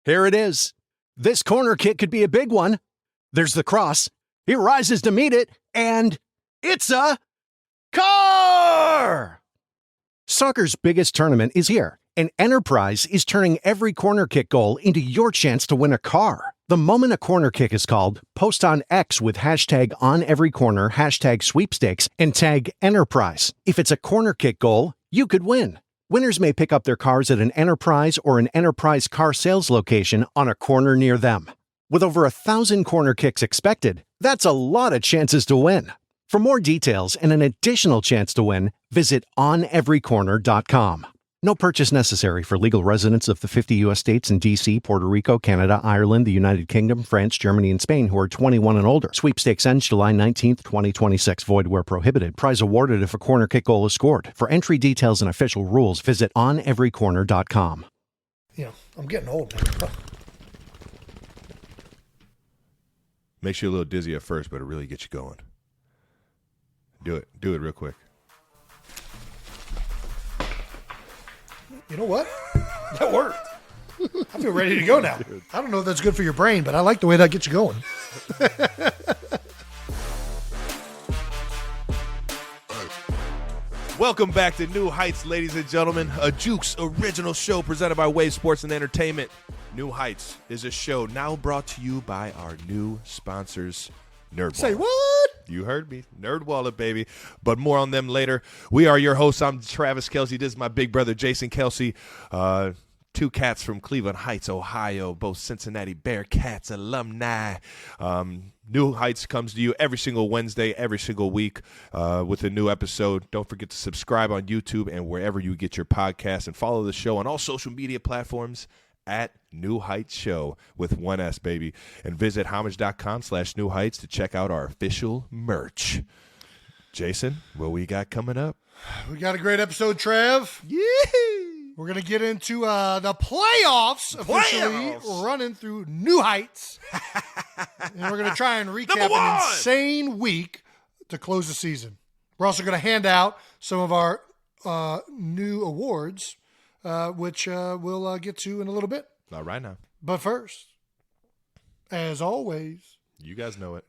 Here it is. This corner kick could be a big one. There's the cross. He rises to meet it, and it's a car! Soccer's biggest tournament is here, and Enterprise is turning every corner kick goal into your chance to win a car. The moment a corner kick is called, post on X with hashtag #OnEveryCorner, hashtag sweepstakes, and tag Enterprise. If it's a corner kick goal, you could win. Winners may pick up their cars at an Enterprise or an Enterprise car sales location on a corner near them. With over 1,000 corner kicks expected, that's a lot of chances to win. For more details and an additional chance to win, visit oneverycorner.com. No purchase necessary for legal residents of the 50 U.S. states and D.C., Puerto Rico, Canada, Ireland, the United Kingdom, France, Germany, and Spain who are 21 and older. Sweepstakes ends July 19th, 2026. Void where prohibited. Prize awarded if a corner kick goal is scored. For entry details and official rules, visit oneverycorner.com. You know, I'm getting old. Makes you a little dizzy at first, but it really gets you going. Do it. Do it real quick. You know what? That worked. I feel ready to go now. I don't know if that's good for your brain, but I like the way that gets you going. Welcome back to New Heights, ladies and gentlemen. A Jukes original show presented by Wave Sports and Entertainment. New Heights is a show now brought to you by our new sponsors, NerdWallet. Say what? You heard me. NerdWallet, baby. But more on them later. We are your hosts. I'm Travis Kelsey. This is my big brother, Jason Kelsey. Two cats from Cleveland Heights, Ohio, both Cincinnati Bearcats alumni. New Heights comes to you every single Wednesday, every single week with a new episode. Don't forget to subscribe on YouTube and wherever you get your podcasts, and follow the show on all social media platforms at New Heights Show with 1S, baby. And visit homage.com/New Heights to check out our official merch. Jason, what we got coming up? We got a great episode, Trav. Yeah. We're going to get into the playoffs officially running through New Heights. And we're going to try and recap an insane week to close the season. We're also going to hand out some of our new awards, which we'll get to in a little bit. Not right now. But first, as always, you guys know it.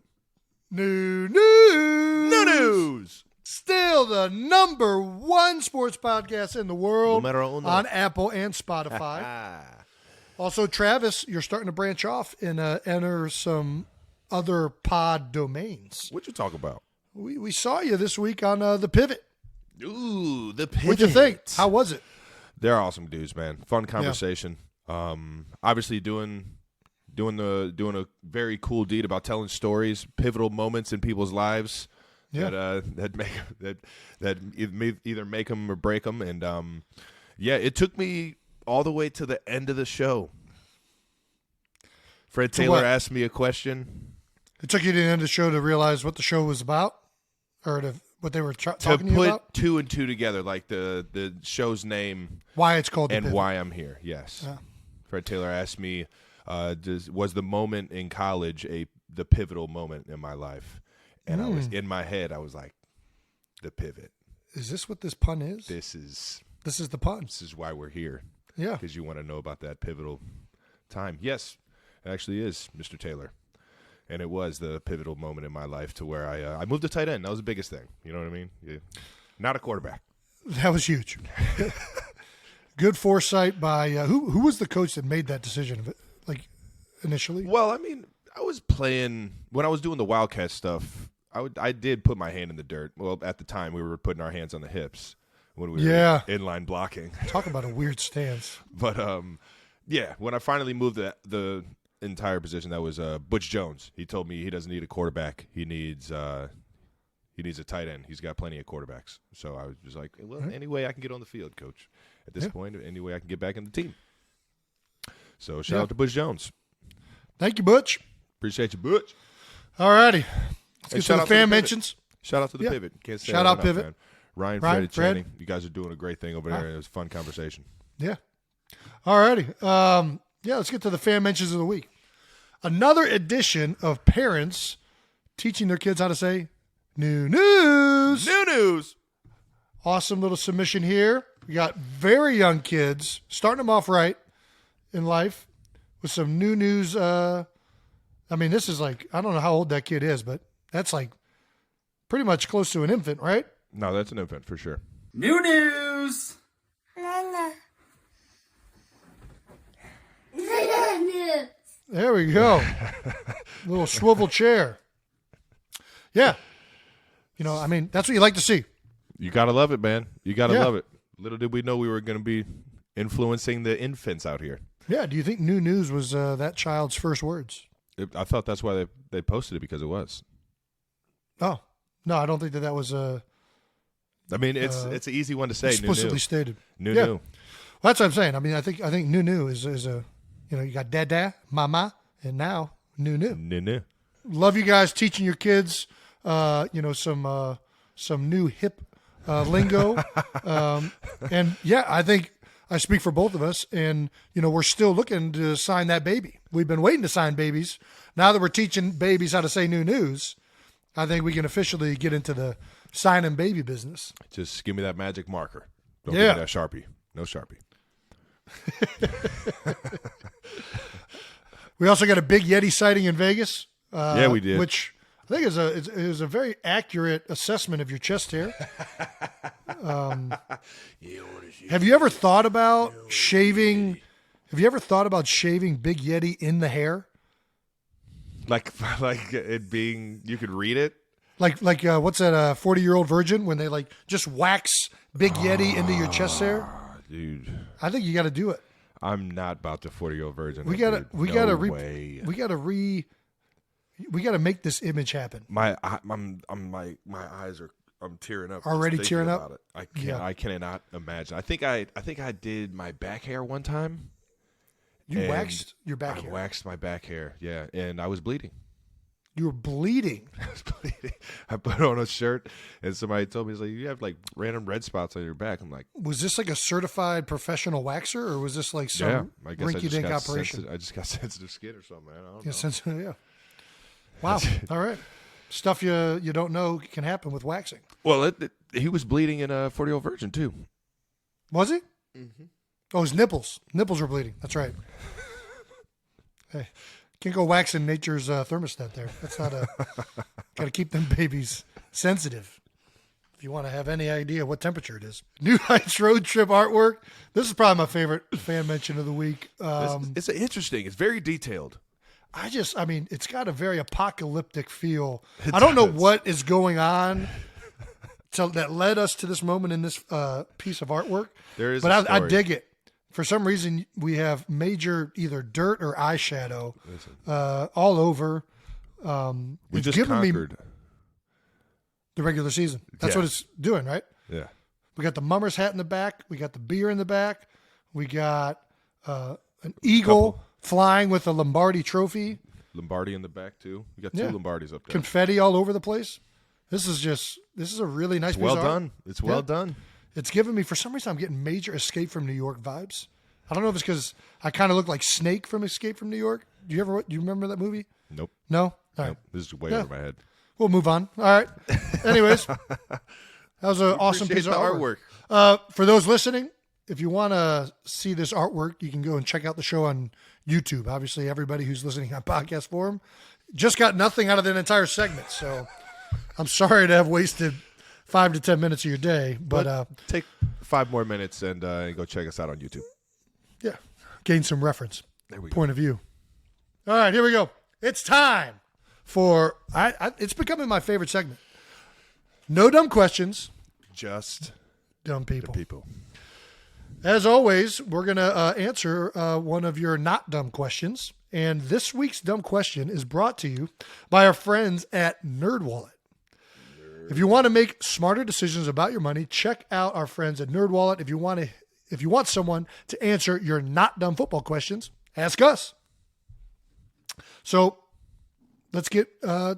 New news. New news. Still the number one sports podcast in the world on Apple and Spotify. Also, Travis, you're starting to branch off and enter some other pod domains. What you talk about? We saw you this week on The Pivot. Ooh, The Pivot. What'd you think? How was it? They're awesome dudes, man. Fun conversation. Yeah. Obviously doing a very cool deed about telling stories, pivotal moments in people's lives. Yeah. That either make them or break them, and it took me all the way to the end of the show. Fred Taylor asked me a question. It took you to the end of the show to realize what the show was about, or what they were talking to you about? To put two and two together, like the show's name, why it's called, and why I'm here. Yes. Yeah. Fred Taylor asked me, was the moment in college the pivotal moment in my life? And I was in my head, I was like, The Pivot. Is this what this pun is? This is the pun. This is why we're here. Yeah. Because you want to know about that pivotal time. Yes, it actually is, Mr. Taylor. And it was the pivotal moment in my life to where I moved to tight end. That was the biggest thing. You know what I mean? Yeah. Not a quarterback. That was huge. Good foresight by who was the coach that made that decision, like, initially? Well, I mean, I was playing – when I was doing the Wildcat stuff, I did put my hand in the dirt. Well, at the time, we were putting our hands on the hips when we were inline blocking. Talk about a weird stance. But, when I finally moved the entire position, that was Butch Jones. He told me he doesn't need a quarterback. He needs a tight end. He's got plenty of quarterbacks. So I was just like, well, any way I can get on the field, Coach. At this point, any way I can get back in the team. So shout out to Butch Jones. Thank you, Butch. Appreciate you, Butch. All righty. Let's get to the fan mentions. Shout out to the Pivot. Can't say shout out Pivot. Man. Ryan, Fred, and Channing. You guys are doing a great thing over there. It was a fun conversation. Yeah. All righty. Let's get to the fan mentions of the week. Another edition of parents teaching their kids how to say new news. New news. Awesome little submission here. We got very young kids, starting them off right in life with some new news. I mean, this is like, I don't know how old that kid is, but that's like pretty much close to an infant, right? No, that's an infant for sure. New news. There we go. Little swivel chair. Yeah. You know, I mean, that's what you like to see. You got to love it, man. You got to Yeah. love it. Little did we know we were going to be influencing the infants out here. Yeah. Do you think new news was that child's first words? I thought that's why they posted it, because it was. Oh, no, I don't think that was I mean, it's an easy one to say. explicitly stated. New. Yeah. Well, that's what I'm saying. I mean, I think new is a, you know, you got dada, mama, and now new. New. Love you guys teaching your kids, you know, some new hip lingo. And yeah, I think I speak for both of us. And, you know, we're still looking to sign that baby. We've been waiting to sign babies. Now that we're teaching babies how to say new news, I think we can officially get into the signing baby business. Just give me that magic marker. Don't Yeah. give me that Sharpie. No Sharpie. We also got a big Yeti sighting in Vegas. Yeah, we did. Which I think is a very accurate assessment of your chest hair. Have you ever thought about shaving? Have you ever thought about shaving Big Yeti in the hair? Like it being, you could read it. Like what's that? 40-year-old virgin when they like just wax Big Yeti into your chest hair. Dude, I think you got to do it. I'm not about the 40-year-old virgin. We dude. gotta make this image happen. My eyes are, I'm tearing up. Already just tearing thinking up? about it. I can't. Yeah. I cannot imagine. I think I did my back hair one time. You and waxed your back I hair. waxed my back hair. Yeah, and I was bleeding. You were bleeding. I was bleeding. I put on a shirt, and somebody told me, "He's like, you have like random red spots on your back." I'm like, Was this like a certified professional waxer, or was this like some I guess rinky-dink operation? I just got sensitive skin or something, man. I don't know. Yeah. Wow. All right. Stuff you don't know can happen with waxing. Well, he was bleeding in a 40-year-old virgin too. Was he? Mm-hmm. Oh, his nipples. Nipples were bleeding. That's right. Hey, can't go waxing nature's thermostat there. That's not a. Got to keep them babies sensitive. If you want to have any idea what temperature it is. New Heights road trip artwork. This is probably my favorite fan mention of the week. It's interesting. It's very detailed. I mean, it's got a very apocalyptic feel. I don't know what is going on that led us to this moment in this piece of artwork. There is, but a I story. dig it. For some reason, we have major either dirt or eyeshadow all over. We it's just given me conquered. the regular season. That's Yeah. what it's doing, right? Yeah. We got the mummer's hat in the back. We got the beer in the back. We got an eagle flying with a Lombardi trophy. Lombardi in the back too. We got Yeah. 2 Lombardis up there. Confetti all over the place. This is a really nice It's piece well of art. done. It's well Yeah. done. It's giving me, for some reason, I'm getting major Escape from New York vibes. I don't know if it's because I kind of look like Snake from Escape from New York. Do you remember that movie? Nope. No? All right. Nope. This is way Yeah. over my head. We'll move on. All right. Anyways, that was an awesome piece Appreciate of the artwork. For those listening, if you want to see this artwork, you can go and check out the show on YouTube. Obviously, everybody who's listening on podcast form just got nothing out of that entire segment. So I'm sorry to have wasted 5 to 10 minutes of your day, but Take 5 more minutes and go check us out on YouTube. yeah, gain some reference. There we go. Point of view. All right, here we go. It's time for it's becoming my favorite segment. No dumb questions, Just dumb the people. people. As always, we're going to answer one of your not dumb questions. And this week's dumb question is brought to you by our friends at NerdWallet. If you want to make smarter decisions about your money, check out our friends at NerdWallet. If you want someone to answer your not dumb football questions, ask us. So let's get to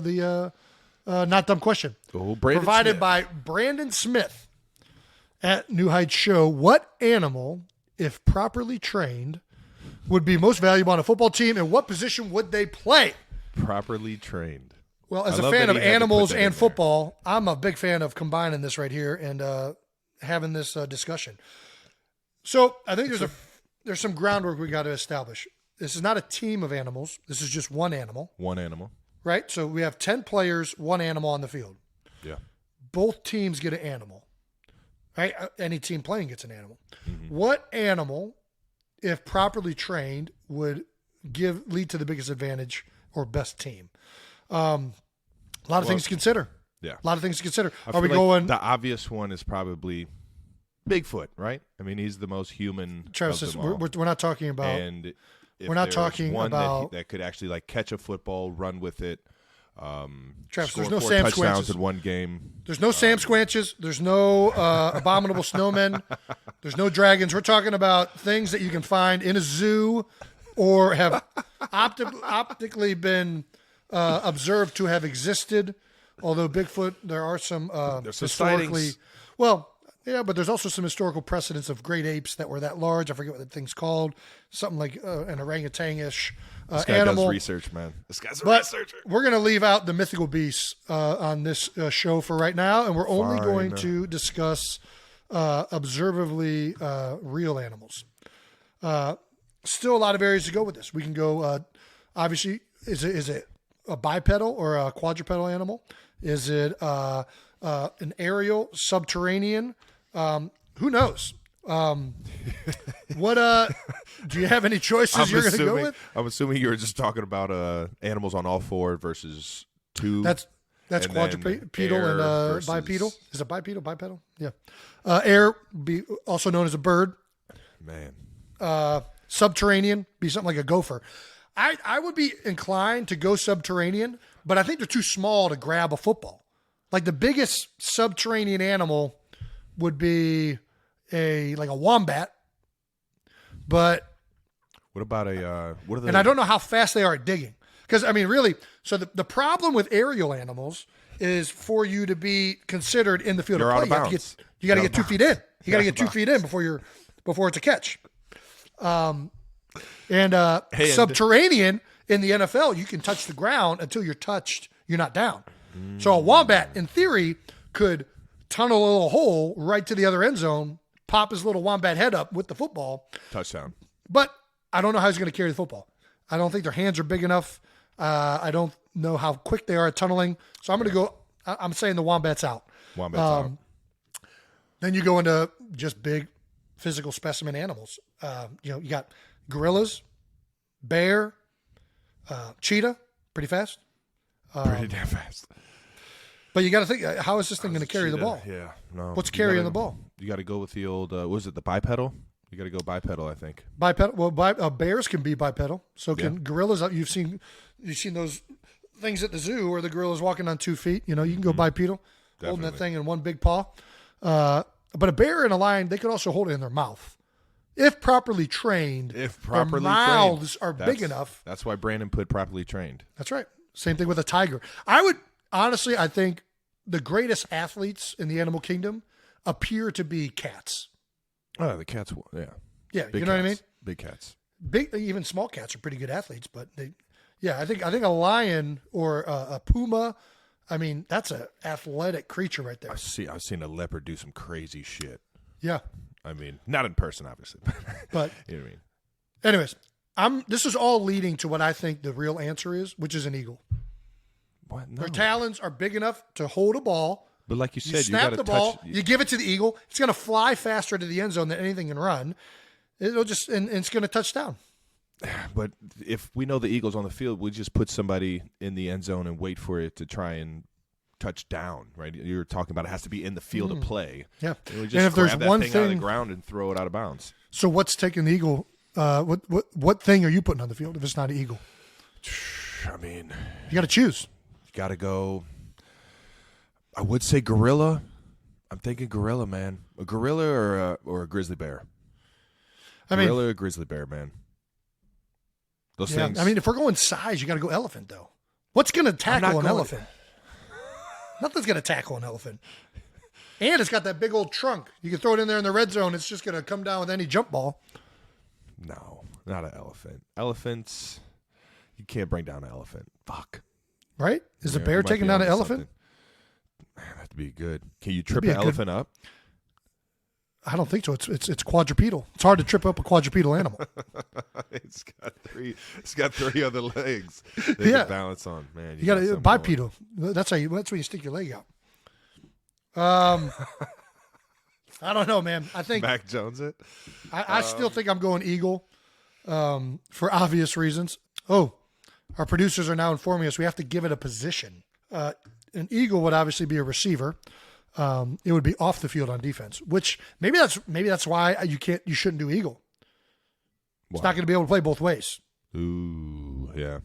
the not dumb question. Oh, Brandon Provided Smith. by Brandon Smith at New Heights Show. What animal, if properly trained, would be most valuable on a football team, and what position would they play? Properly trained. Well, as I a love fan that of he had to put animals that in and there. football, I'm a big fan of combining this right here and having this discussion. So I think there's some groundwork we got to establish. this is not a team of animals. This is just one animal. One animal. Right? So we have 10 players, one animal on the field. Yeah. Both teams get an animal. Right? Any team playing gets an animal. Mm-hmm. What animal, if properly trained, would lead to the biggest advantage or best team? A lot of things to consider. Yeah. A lot of things to consider. Are we going? The obvious one is probably Bigfoot, right? I mean, he's the most human. Travis of says, them all. we're not talking about. And if we're not there's talking one about that could actually like catch a football, run with it. Travis, score there's no 4 Sam touchdowns Squanches in one game. There's no Sam Squanches. There's no abominable snowmen. There's no dragons. We're talking about things that you can find in a zoo or have optically been observed to have existed. Although Bigfoot, there are some historically sightings. Well, yeah, but there's also some historical precedents of great apes that were that large. I forget what the thing's called. Something like an orangutan-ish This guy animal. does research, man. This guy's a But researcher. we're going to leave out the mythical beasts on this show for right now, and we're only going to discuss observably real animals. Still a lot of areas to go with this. We can go, obviously, is it a bipedal or a quadrupedal animal? Is it an aerial, subterranean? Who knows? What do you have any choices you're going to go with? I'm assuming you were just talking about animals on all four versus two. That's quadrupedal and versus... bipedal. Is it bipedal? Yeah. Air, also known as a bird. Man. Subterranean, be something like a gopher. I would be inclined to go subterranean, but I think they're too small to grab a football. Like the biggest subterranean animal would be a wombat. But what about what are they? And I don't know how fast they are at digging. Because I mean, really, so the problem with aerial animals is for you to be considered in the field You're of play, out of bounds. you got to get 2 feet in. You got to get 2 feet in before it's a catch. And subterranean in the NFL, you can touch the ground until you're touched. You're not down. So a wombat, in theory, could tunnel a little hole right to the other end zone, pop his little wombat head up with the football. Touchdown. But I don't know how he's going to carry the football. I don't think their hands are big enough. I don't know how quick they are at tunneling. So I'm going to go, I'm saying the wombat's out. Wombat's out. Then you go into just big physical specimen animals. You got gorillas, bear, cheetah, pretty fast. Pretty damn fast. But you got to think, how is this thing going to carry the ball? Yeah, no. What's carrying the ball? You got to go with the old. What was it the bipedal? You got to go bipedal, I think. Bipedal. Well, bears can be bipedal. So can gorillas. You've seen those things at the zoo where the gorilla's walking on 2 feet. You can go bipedal, holding that thing in one big paw. But a bear and a lion, they could also hold it in their mouth. If properly trained, their mouths are big enough. That's why Brandon put properly trained. That's right. Same thing with a tiger. I think the greatest athletes in the animal kingdom appear to be cats. Oh, the cats, yeah. Yeah, Big you know cats. what I mean? Big cats. Even small cats are pretty good athletes, but I think a lion or a puma, I mean, that's an athletic creature right there. I've seen a leopard do some crazy shit. Yeah. I mean, not in person, obviously. But you know what I mean? Anyways, this is all leading to what I think the real answer is, which is an eagle. What? No. Their talons are big enough to hold a ball. But like you said, snap you got the to ball, touch. you give it to the eagle. It's going to fly faster to the end zone than anything can run. It'll just and it's going to touch down. But if we know the Eagles on the field, we just put somebody in the end zone and wait for it to try and touch down, right? You're talking about it has to be in the field of play. Yeah. And we just And if there's grab that one thing out of the thing- ground and throw it out of bounds. So what's taking the eagle? What thing are you putting on the field if it's not an eagle? I mean, You got to choose. you got to go. I would say gorilla. I'm thinking gorilla, man. A gorilla or a grizzly bear. Gorilla or grizzly bear, man. Those things. I mean, if we're going size, you got to go elephant, though. What's going to tackle an elephant? Nothing's going to tackle an elephant. And it's got that big old trunk. You can throw it in there in the red zone. It's just going to come down with any jump ball. No, not an elephant. Elephants, you can't bring down an elephant. Fuck. Right? Is a Yeah, bear you might taking be down an onto elephant? something. Man, that'd be good. Can you trip be an a good- elephant up? I don't think so. It's quadrupedal. It's hard to trip up a quadrupedal animal. It's got three other legs. They can balance on. Man, you got a bipedal. That's when you stick your leg out. I don't know, man. I think Mac Jones it. I still think I'm going Eagle for obvious reasons. Oh, our producers are now informing us we have to give it a position. An Eagle would obviously be a receiver. It would be off the field on defense, which maybe that's why you shouldn't do Eagle. It's not going to be able to play both ways. Ooh, yeah.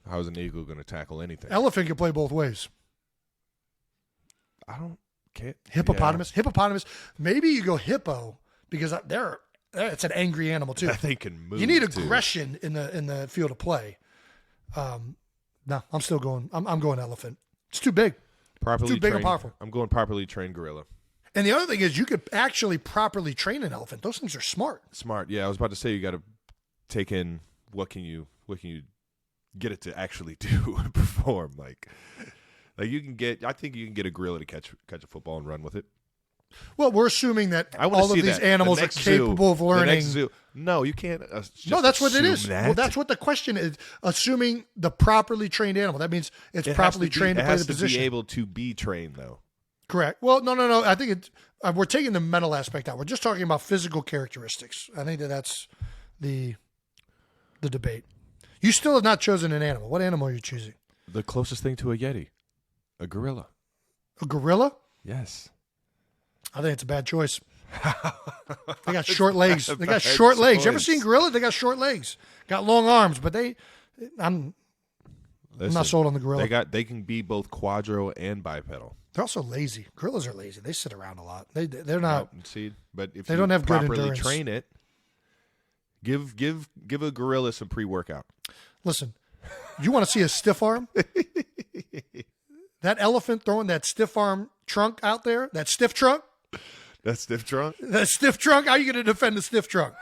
How's an Eagle going to tackle anything? Elephant can play both ways. Hippopotamus. Yeah. Hippopotamus. Maybe you go hippo because it's an angry animal too. They can move. You need aggression in the field of play. No, I'm still going. I'm going elephant. It's too big. Too big and powerful. I'm going properly trained gorilla. And the other thing is you could actually properly train an elephant. Those things are smart. Smart. Yeah, I was about to say you got to take in what can you get it to actually do and perform. Like you can get. I think you can get a gorilla to catch a football and run with it. Well, we're assuming that all of these animals are capable of learning. No, you can't. No, that's what it is. That. Well, that's what the question is. Assuming the properly trained animal. That means it's properly trained to play the position. It has to be able to be trained, though. Correct. Well, no. I think we're taking the mental aspect out. We're just talking about physical characteristics. I think that's the debate. You still have not chosen an animal. What animal are you choosing? The closest thing to a Yeti. A gorilla. A gorilla? Yes. I think it's a bad choice. They got short legs. They got short legs. You ever seen gorilla? They got short legs. Got long arms, but I'm not sold on the gorilla. They can be both quadro and bipedal. They're also lazy. Gorillas are lazy. They sit around a lot. They're not. But if they don't have good properly endurance. Train it, give a gorilla some pre-workout. Listen, you want to see a stiff arm? That elephant throwing that stiff arm trunk out there, that stiff trunk. That stiff trunk? That stiff trunk? How are you going to defend the stiff trunk?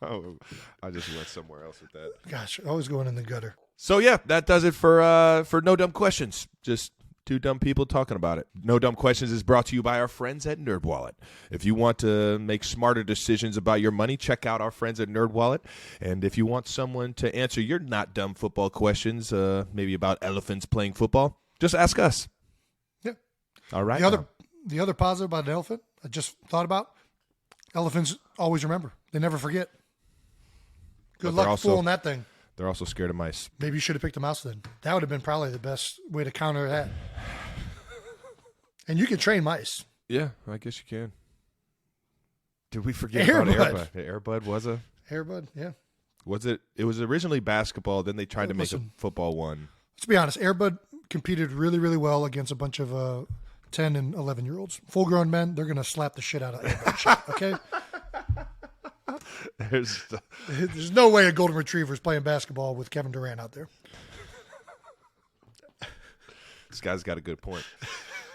Oh, I just went somewhere else with that. Gosh, always going in the gutter. So, yeah, that does it for No Dumb Questions. Just two dumb people talking about it. No Dumb Questions is brought to you by our friends at NerdWallet. If you want to make smarter decisions about your money, check out our friends at NerdWallet. And if you want someone to answer your not dumb football questions, maybe about elephants playing football, just ask us. Yeah. All right. The other positive about an elephant, I just thought about, elephants always remember. They never forget. Good luck fooling that thing. They're also scared of mice. Maybe you should have picked a mouse then. That would have been probably the best way to counter that. And you can train mice. Yeah, I guess you can. Did we forget about Airbud? Airbud was a... Airbud, yeah. Was it? It was originally basketball. Then they tried to make a football one. Let's be honest. Airbud competed really, really well against a bunch of 10 and 11-year-olds. Full-grown men, they're going to slap the shit out of Airbud shit, okay? There's no way a golden retriever is playing basketball with Kevin Durant out there. This guy's got a good point.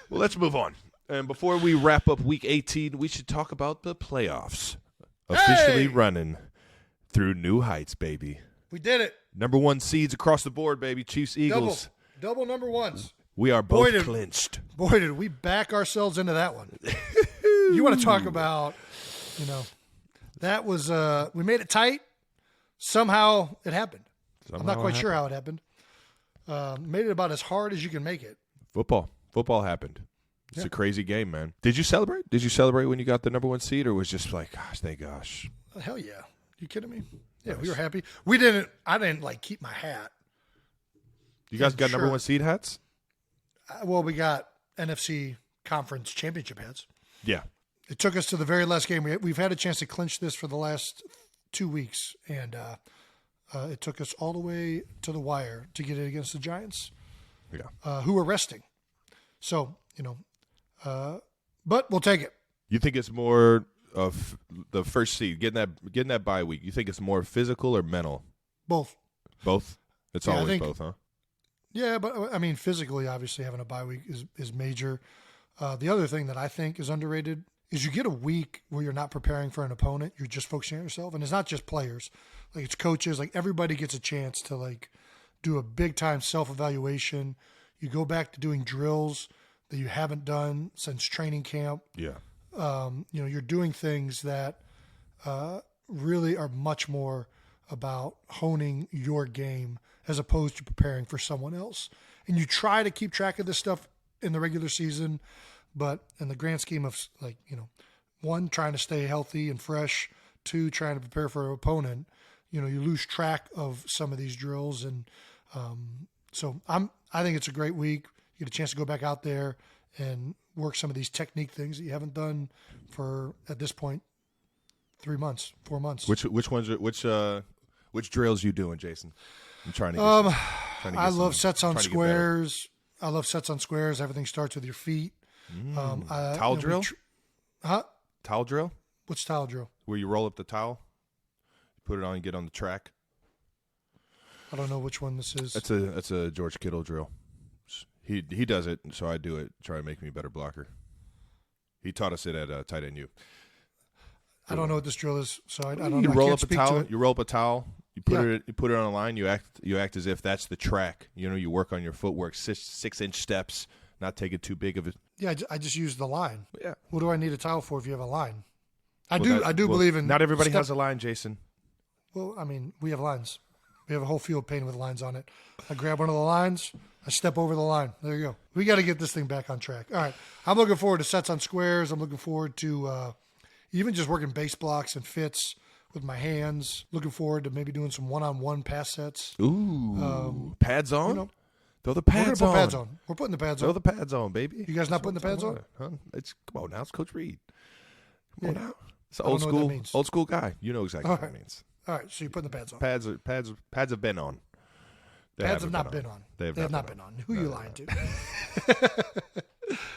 Well, let's move on. And before we wrap up Week 18, we should talk about the playoffs. Officially running through new heights, baby. We did it. Number one seeds across the board, baby. Chiefs, Eagles. Double number ones. We are both clinched. Boy, did we back ourselves into that one. You want to talk about, that was, we made it tight. Somehow it happened. I'm not quite sure how it happened. Made it about as hard as you can make it. Football happened. It's a crazy game, man. Did you celebrate? Did you celebrate when you got the number one seed, or was just like, gosh, thank gosh? Hell yeah. You kidding me? Yeah, nice. We were happy. I didn't keep my hat. You guys got number one seed hats? Well, we got NFC conference championship hats. Yeah. It took us to the very last game. We've had a chance to clinch this for the last 2 weeks, and it took us all the way to the wire to get it against the Giants, who were resting. So, but we'll take it. You think it's more of the first seed, getting that bye week? You think it's more physical or mental? Both. Both? It's always both, huh? Yeah, but I mean, physically, obviously, having a bye week is major. The other thing that I think is underrated is you get a week where you're not preparing for an opponent. You're just focusing on yourself. And it's not just players. Like, it's coaches. Like, everybody gets a chance to, do a big-time self-evaluation. You go back to doing drills that you haven't done since training camp. Yeah. You're doing things that really are much more about honing your game as opposed to preparing for someone else. And you try to keep track of this stuff in the regular season, but in the grand scheme of, like, one, trying to stay healthy and fresh, two, trying to prepare for an opponent, you lose track of some of these drills. And so I think it's a great week. You get a chance to go back out there and work some of these technique things that you haven't done for, at this point, 3 months, 4 months. Which drills you doing, Jason? I'm trying to get I love sets on squares. I love sets on squares. Everything starts with your feet. Towel drill? Huh? Towel drill? What's towel drill? Where you roll up the towel, put it on, and get on the track. I don't know which one this is. That's a George Kittle drill. He does it, so I do it. Try to make me a better blocker. He taught us it at tight end U. I don't know what this drill is, so I don't know. You I roll can't up a speak towel. to it. You roll up a towel. You put it on a line. You act as if that's the track. You work on your footwork, 6-inch steps, not take it too big of it. Yeah, I just use the line. Yeah. What do I need a towel for if you have a line? I Well, do believe in. Not everybody has a line, Jason. Well, I mean, we have lines. We have a whole field painted with lines on it. I grab one of the lines. I step over the line. There you go. We got to get this thing back on track. All right. I'm looking forward to sets on squares. I'm looking forward to even just working base blocks and fits with my hands. Looking forward to maybe doing some one-on-one pass sets. Ooh. Pads on? Throw the We're pads gonna on. put pads on. We're putting the pads Throw on. the pads on, baby. You guys not putting the pads on? Huh? Come on now. It's Coach Reid. Come on now. It's an I don't know what that means. old school guy. You know exactly All what right. it means. All right, so you're putting the pads on. Pads have been on. Pads have not been on. They have not been on. Who are you lying to?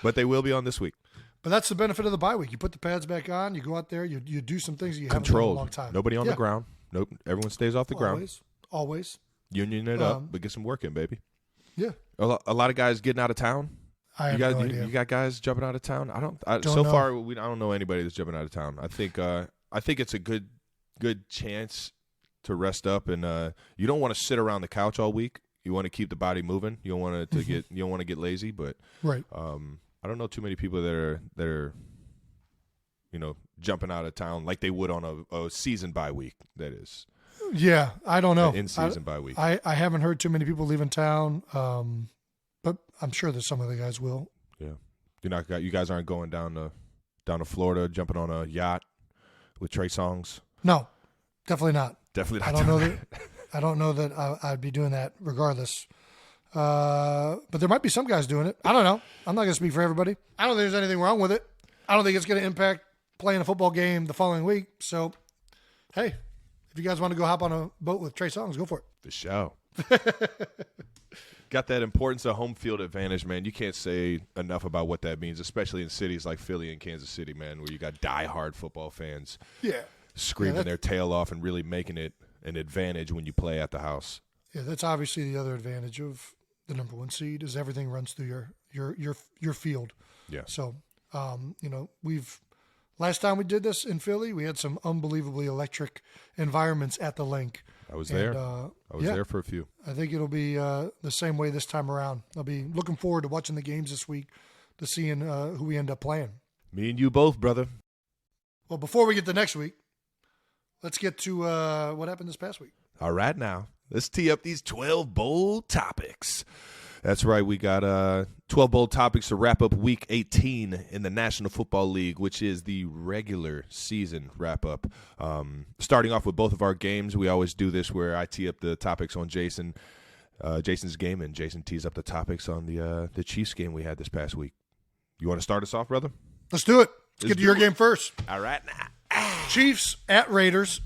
But they will be on this week. But that's the benefit of the bye week. You put the pads back on. You go out there. You do some things that you haven't done in a Controlled. long time. Nobody on the ground. Nope. Everyone stays off the ground. Always. Union it up, but get some work in, baby. Yeah. A lot of guys getting out of town. I have no idea. You got guys jumping out of town. I don't know anybody that's jumping out of town. I think it's a good chance to rest up, and you don't want to sit around the couch all week. You want to keep the body moving. You don't want it to get you don't want to get lazy. But right. I don't know too many people that are jumping out of town like they would on a season bye week. That is. Yeah, I don't know. In season bye week. I haven't heard too many people leaving town, but I'm sure that some of the guys will. Yeah, you guys aren't going down to Florida, jumping on a yacht with Trey Songz. No, definitely not. Definitely not. I don't know that I'd be doing that regardless. But there might be some guys doing it. I don't know. I'm not going to speak for everybody. I don't think there's anything wrong with it. I don't think it's going to impact playing a football game the following week. So, hey, if you guys want to go hop on a boat with Trey Songz, go for it. The show. Got that importance of home field advantage, man. You can't say enough about what that means, especially in cities like Philly and Kansas City, man, where you got diehard football fans screaming their tail off and really making it an advantage when you play at the house. Yeah, that's obviously the other advantage of the number one seed is everything runs through your field. Yeah. So, last time we did this in Philly, we had some unbelievably electric environments at the link. I was there. I was there for a few. I think it'll be the same way this time around. I'll be looking forward to watching the games this week, to seeing who we end up playing. Me and you both, brother. Well, before we get to next week, let's get to what happened this past week. All right, now. Let's tee up these 12 bold topics. That's right. We got 12 bold topics to wrap up Week 18 in the National Football League, which is the regular season wrap-up. Starting off with both of our games, we always do this where I tee up the topics on Jason's game, and Jason tees up the topics on the Chiefs game we had this past week. You want to start us off, brother? Let's do it. Let's get to your game first. All right. Chiefs at Raiders.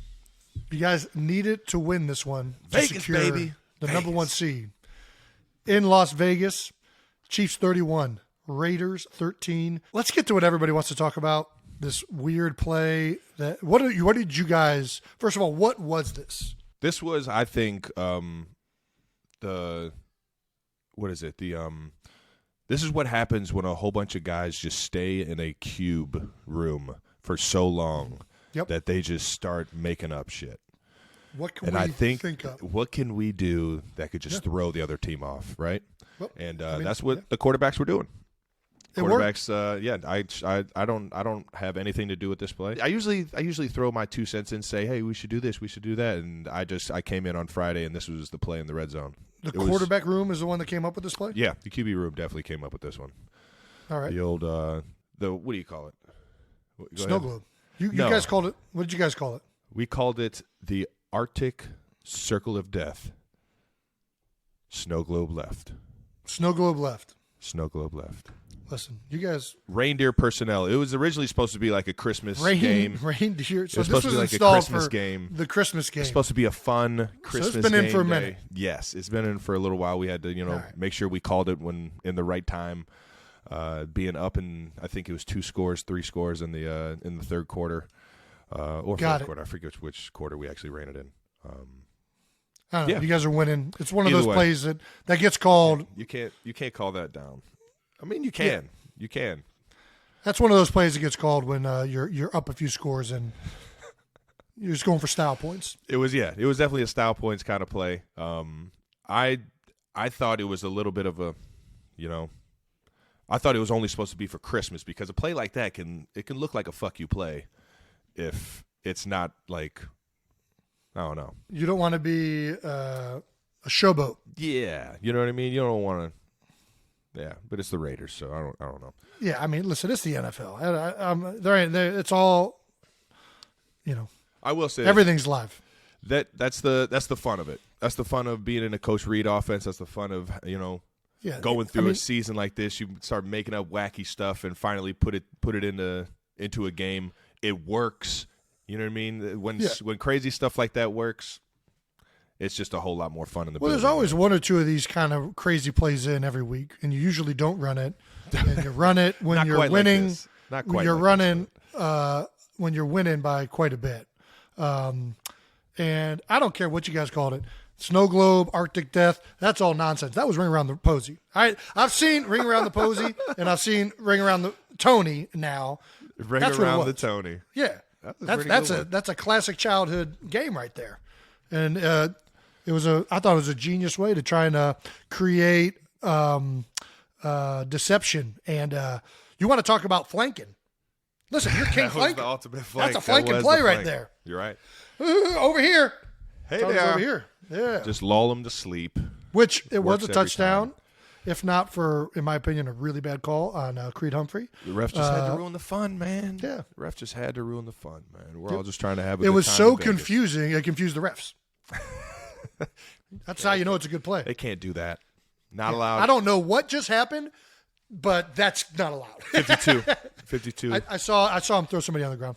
You guys needed to win this one to Vegas, secure baby. the number one seed. In Las Vegas, Chiefs 31, Raiders 13. Let's get to what everybody wants to talk about, this weird play. What did you guys – first of all, what was this? This was, I think, this is what happens when a whole bunch of guys just stay in a cube room for so long that they just start making up shit. What can we think of? What can we do that could just throw the other team off, right? Well, that's what the quarterbacks were doing. Quarterbacks, I don't have anything to do with this play. I usually throw my 2 cents in, say, hey, we should do this, we should do that, and I came in on Friday, and this was the play in the red zone. The quarterback room is the one that came up with this play? Yeah, the QB room definitely came up with this one. All right. The old, what do you call it? Snow globe. You guys called it, what did you guys call it? We called it the Arctic Circle of Death. Snow globe left. Snow globe left. Snow globe left. Listen, you guys. Reindeer personnel. It was originally supposed to be like a Christmas game. Reindeer. So it was this supposed to be like a installed Christmas for game. The Christmas game. It's supposed to be a fun Christmas game. So it's been in for a day. minute. Yes, it's been in for a little while. We had to, make sure we called it when in the right time. Being up in, I think it was 3 scores in the third quarter, or fourth quarter. I forget which quarter we actually ran it in. I don't know. You guys are winning. It's one of those plays that gets called. You can't call that down. I mean, you can. Yeah. You can. That's one of those plays that gets called when you're up a few scores and you're just going for style points. It was definitely a style points kind of play. I thought it was a little bit of a, I thought it was only supposed to be for Christmas because a play like that can look like a fuck you play if it's not like, I don't know. You don't want to be a showboat. Yeah, you know what I mean. You don't want to. Yeah, but it's the Raiders, so I don't know. Yeah, I mean, listen, it's the NFL. It's all, I will say everything's live. That's the fun of it. That's the fun of being in a Coach Reid offense. That's the fun of going through a season like this. You start making up wacky stuff and finally put it into a game. It works. You know what I mean? When crazy stuff like that works, it's just a whole lot more fun in the building. There's always one or two of these kind of crazy plays in every week, and you usually don't run it. And you run it when you're winning. Like Not quite. You're like running when you're winning by quite a bit. And I don't care what you guys called it. Snow globe, Arctic death, that's all nonsense. That was Ring Around the Posy. I've seen Ring Around the Posy, and I've seen Ring Around the Tony now. Ring Around the Tony. Yeah. That's a classic childhood game right there. And I thought it was a genius way to try and create deception. And you want to talk about flanking. Listen, you're king flanking. The ultimate flank. That's a flanking play right there. You're right. Over here. Hey there. Over here. Yeah. Just lull them to sleep. Which it was a touchdown, if not for, in my opinion, a really bad call on Creed Humphrey. The ref just had to ruin the fun, man. Yeah. The ref just had to ruin the fun, man. We're all just trying to have a good time. It was so confusing, it confused the refs. That's how you know it's a good play. They can't do that. Not allowed. I don't know what just happened, but that's not allowed. 52. I saw him throw somebody on the ground.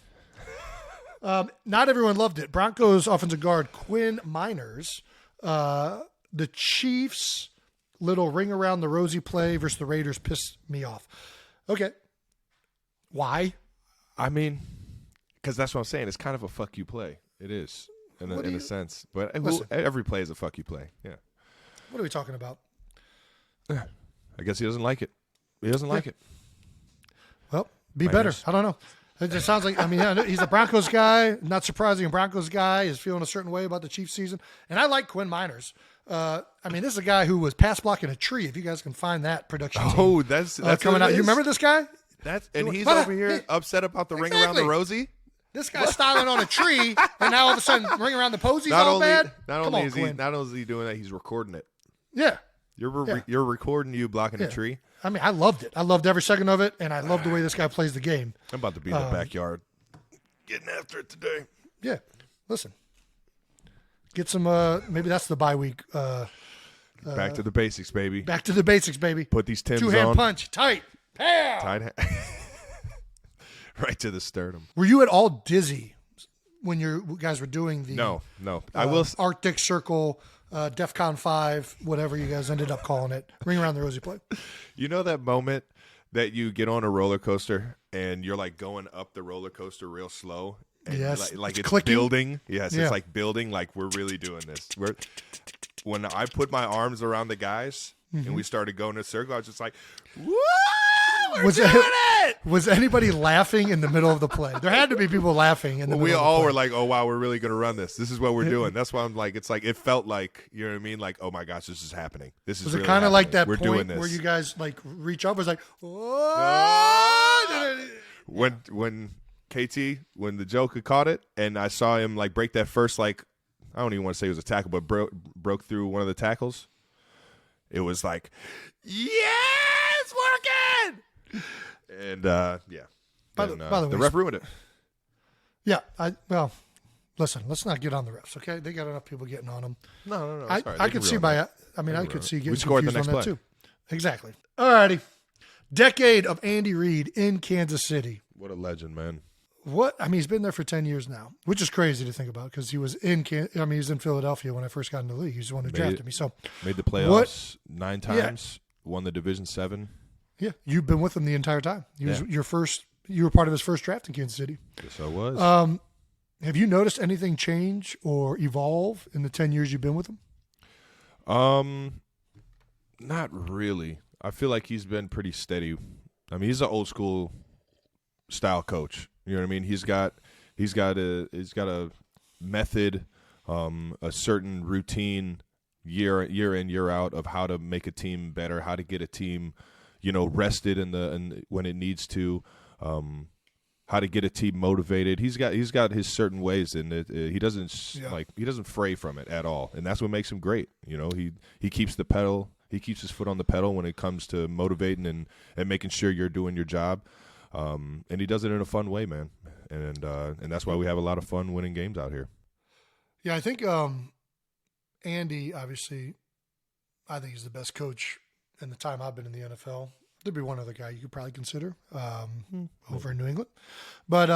Not everyone loved it. Broncos offensive guard Quinn Miners, the Chiefs' little ring around the Rosie play versus the Raiders pissed me off. Okay. Why? I mean, because that's what I'm saying. It's kind of a fuck you play. It is, in a sense. But every play is a fuck you play. Yeah. What are we talking about? I guess he doesn't like it. He doesn't like it. Well, be better. I don't know. It just sounds like, he's a Broncos guy. Not surprising, a Broncos guy is feeling a certain way about the Chiefs season. And I like Quinn Miners. This is a guy who was pass blocking a tree, if you guys can find that production team. Oh, that's coming out. You remember this guy? He's over here upset about the ring around the Rosie? This guy's styling on a tree, and now all of a sudden ring around the Posey's all bad? Not only is he doing that, he's recording it. Yeah. You're recording you blocking a tree? I loved it. I loved every second of it, and I loved the way this guy plays the game. I'm about to be in the backyard getting after it today. Yeah. Listen. Get some, maybe that's the bye week. Back to the basics, baby. Back to the basics, baby. Put these Timbs on. Two-hand punch. Tight. Pow! Tight. Right to the sternum. Were you at all dizzy when you guys were doing the No. I will Arctic Circle, DEFCON 5, whatever you guys ended up calling it, ring around the Rosie play? You know that moment that you get on a roller coaster and you're like going up the roller coaster real slow? And yes. Like it's clicking. building. Yes, yeah. It's like building, like we're really doing this. When I put my arms around the guys and we started going in a circle, I was just like, woo! Was anybody laughing in the middle of the play? There had to be people laughing in the middle We of the all play. were like, oh, wow, we're really going to run this. This is what we're doing. That's why I'm like, it's like, it felt like, you know what I mean? Like, oh my gosh, this is happening. This is Was it really kind of like that we're point doing this. where you guys like reach up? It was like, when KT, when the Joker caught it, and I saw him like break that first, like, I don't even want to say it was a tackle, but broke through one of the tackles. It was like, yeah, it's working. And yeah. By the way, the ref ruined it. Yeah. Well, listen, let's not get on the refs, okay? They got enough people getting on them. No. I could see I could see getting scored the confused next on that play. too. Exactly. All righty. Decade of Andy Reid in Kansas City. What a legend, man. He's been there for 10 years now, which is crazy to think about because he was he was in Philadelphia when I first got in the league. He's the one who drafted me. So made the playoffs 9 times, won the Division 7. Yeah, you've been with him the entire time. He was you were part of his first draft in Kansas City. Yes, I was. Have you noticed anything change or evolve in the 10 years you've been with him? Not really. I feel like he's been pretty steady. I mean, he's an old school style coach. You know what I mean? He's got a method, a certain routine year in, year out of how to make a team better, how to get a team, rested in when it needs to, how to get a team motivated. He's got his certain ways, and he doesn't fray from it at all, and that's what makes him great. He keeps the pedal. He keeps his foot on the pedal when it comes to motivating and making sure you're doing your job. And he does it in a fun way, man. And that's why we have a lot of fun winning games out here. Yeah, I think Andy, obviously, I think he's the best coach in the time I've been in the NFL. There'd be one other guy you could probably consider over in New England. But,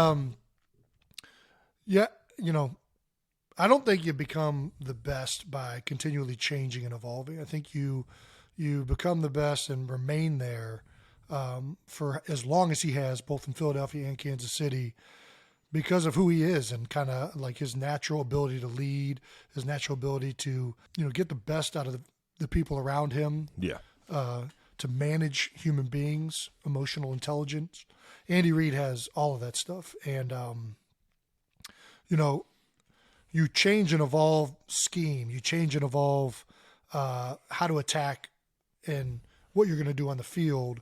I don't think you become the best by continually changing and evolving. I think you become the best and remain there for as long as he has, both in Philadelphia and Kansas City, because of who he is and kind of like his natural ability to lead, his natural ability to, get the best out of the people around him. Yeah. To manage human beings, emotional intelligence. Andy Reid has all of that stuff. And, you change and evolve scheme. You change and evolve how to attack and what you're going to do on the field.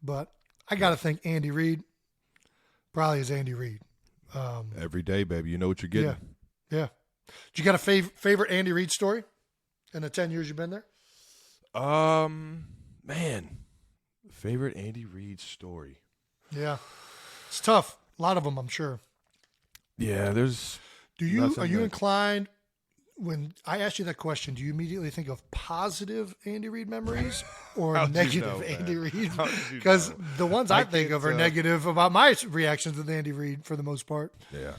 But I got to think Andy Reid probably is Andy Reid. Every day, baby. You know what you're getting. Yeah. Did you got a favorite Andy Reid story in the 10 years you've been there? Man, favorite Andy Reid story. Yeah. It's tough. A lot of them, I'm sure. Yeah, there's... Are you inclined, when I ask you that question, do you immediately think of positive Andy Reid memories or negative Andy Reid? Because the ones I think of are negative about my reactions with Andy Reid for the most part. Yeah.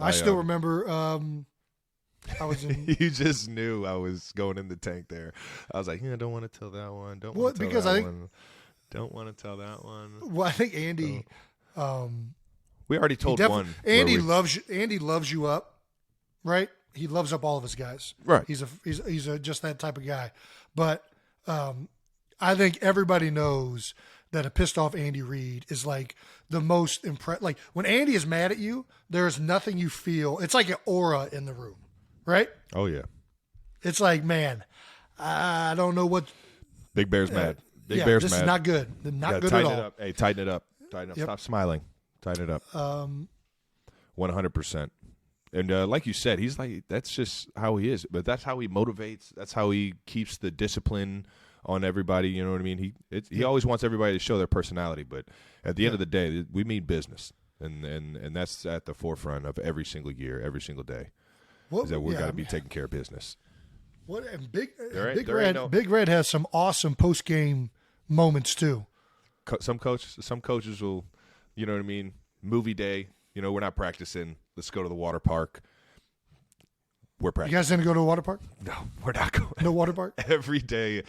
I still remember I was in... You just knew I was going in the tank there. I was like, I don't want to tell that one. Don't want to tell that one. Don't want to tell that one. Well, I think Andy... we already told one. Andy loves you up, right? He loves up all of his guys. Right. He's just that type of guy. But I think everybody knows that a pissed off Andy Reid is like the most like when Andy is mad at you, there is nothing you feel. It's like an aura in the room, right? Oh yeah. It's like, man, I don't know what. Big Bear's mad. Big Bear's this mad. Is not good. Not good at all. Tighten it up. Hey, tighten it up. Tighten it up. Yep. Stop smiling. Tighten it up. 100%. And like you said, he's like, that's just how he is. But that's how he motivates. That's how he keeps the discipline on everybody. You know what I mean? He always wants everybody to show their personality. But at the end of the day, we mean business. And that's at the forefront of every single year, every single day. Is that we're got to be taking care of business. What and Big Big Red has some awesome post game moments too. Some coaches will, you know what I mean, movie day, we're not practicing, let's go to the water park. We're practicing. You guys didn't go to a water park? No, we're not going. No water park? Every day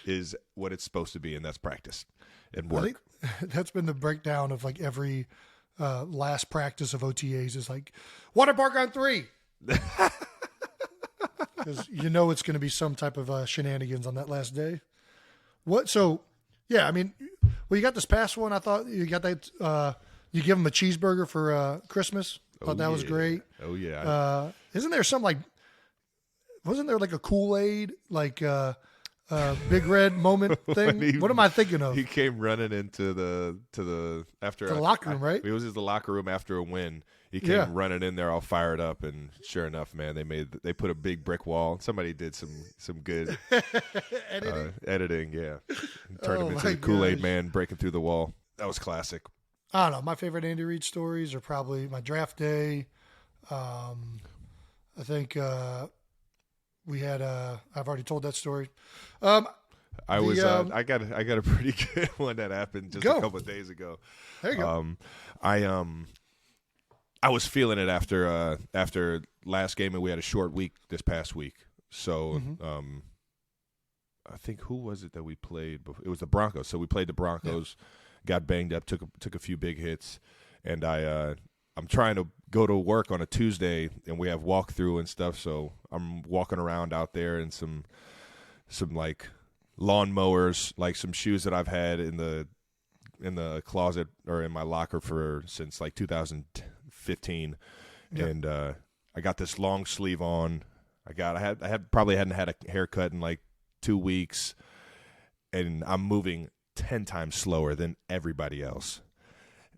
is what it's supposed to be, and that's practice and work. I think that's been the breakdown of like every last practice of OTAs is like, water park on 3. Because it's going to be some type of shenanigans on that last day. So, yeah, I mean, Well, you got this past one. I thought you got that. You give him a cheeseburger for Christmas. Thought that was great. Oh yeah. Isn't there something like? Wasn't there like a Kool-Aid like Big Red moment thing? What am I thinking of? He came running into the after the locker room, right? It was just the locker room after a win. He came running in there all fired up, and sure enough, man, they put a big brick wall. Somebody did some good editing, yeah. Turned him into the Kool-Aid man breaking through the wall. That was classic. I don't know. My favorite Andy Reid stories are probably my draft day. I think we had. I've already told that story. I got a pretty good one that happened just a couple of days ago. There you go. I was feeling it after last game, and we had a short week this past week. So I think who was it that we played? It was the Broncos. So we played the Broncos, got banged up, took a few big hits, and I'm trying to go to work on a Tuesday, and we have walkthrough and stuff. So I'm walking around out there in some like lawn mowers, like some shoes that I've had in the closet or in my locker since like 2015, and I got this long sleeve on. I probably hadn't had a haircut in like 2 weeks, and I'm moving 10 times slower than everybody else.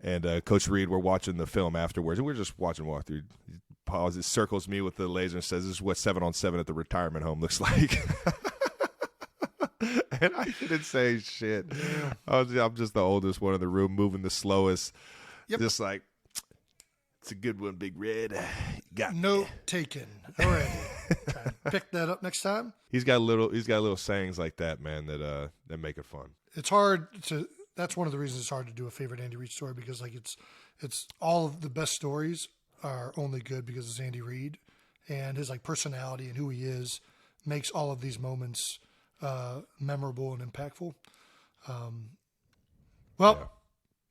And Coach Reid, we're watching the film afterwards, and we're just watching walkthrough. He pauses, circles me with the laser, and says, "This is what 7-on-7 at the retirement home looks like." And I didn't say shit. Yeah. I'm just the oldest one in the room, moving the slowest. Yep. Just like, it's a good one, Big Red. Got note taken. All right, pick that up next time. He's got little sayings like that, man, that make it fun. It's hard to. That's one of the reasons it's hard to do a favorite Andy Reid story, because like it's all of the best stories are only good because it's Andy Reid, and his like personality and who he is makes all of these moments memorable and impactful.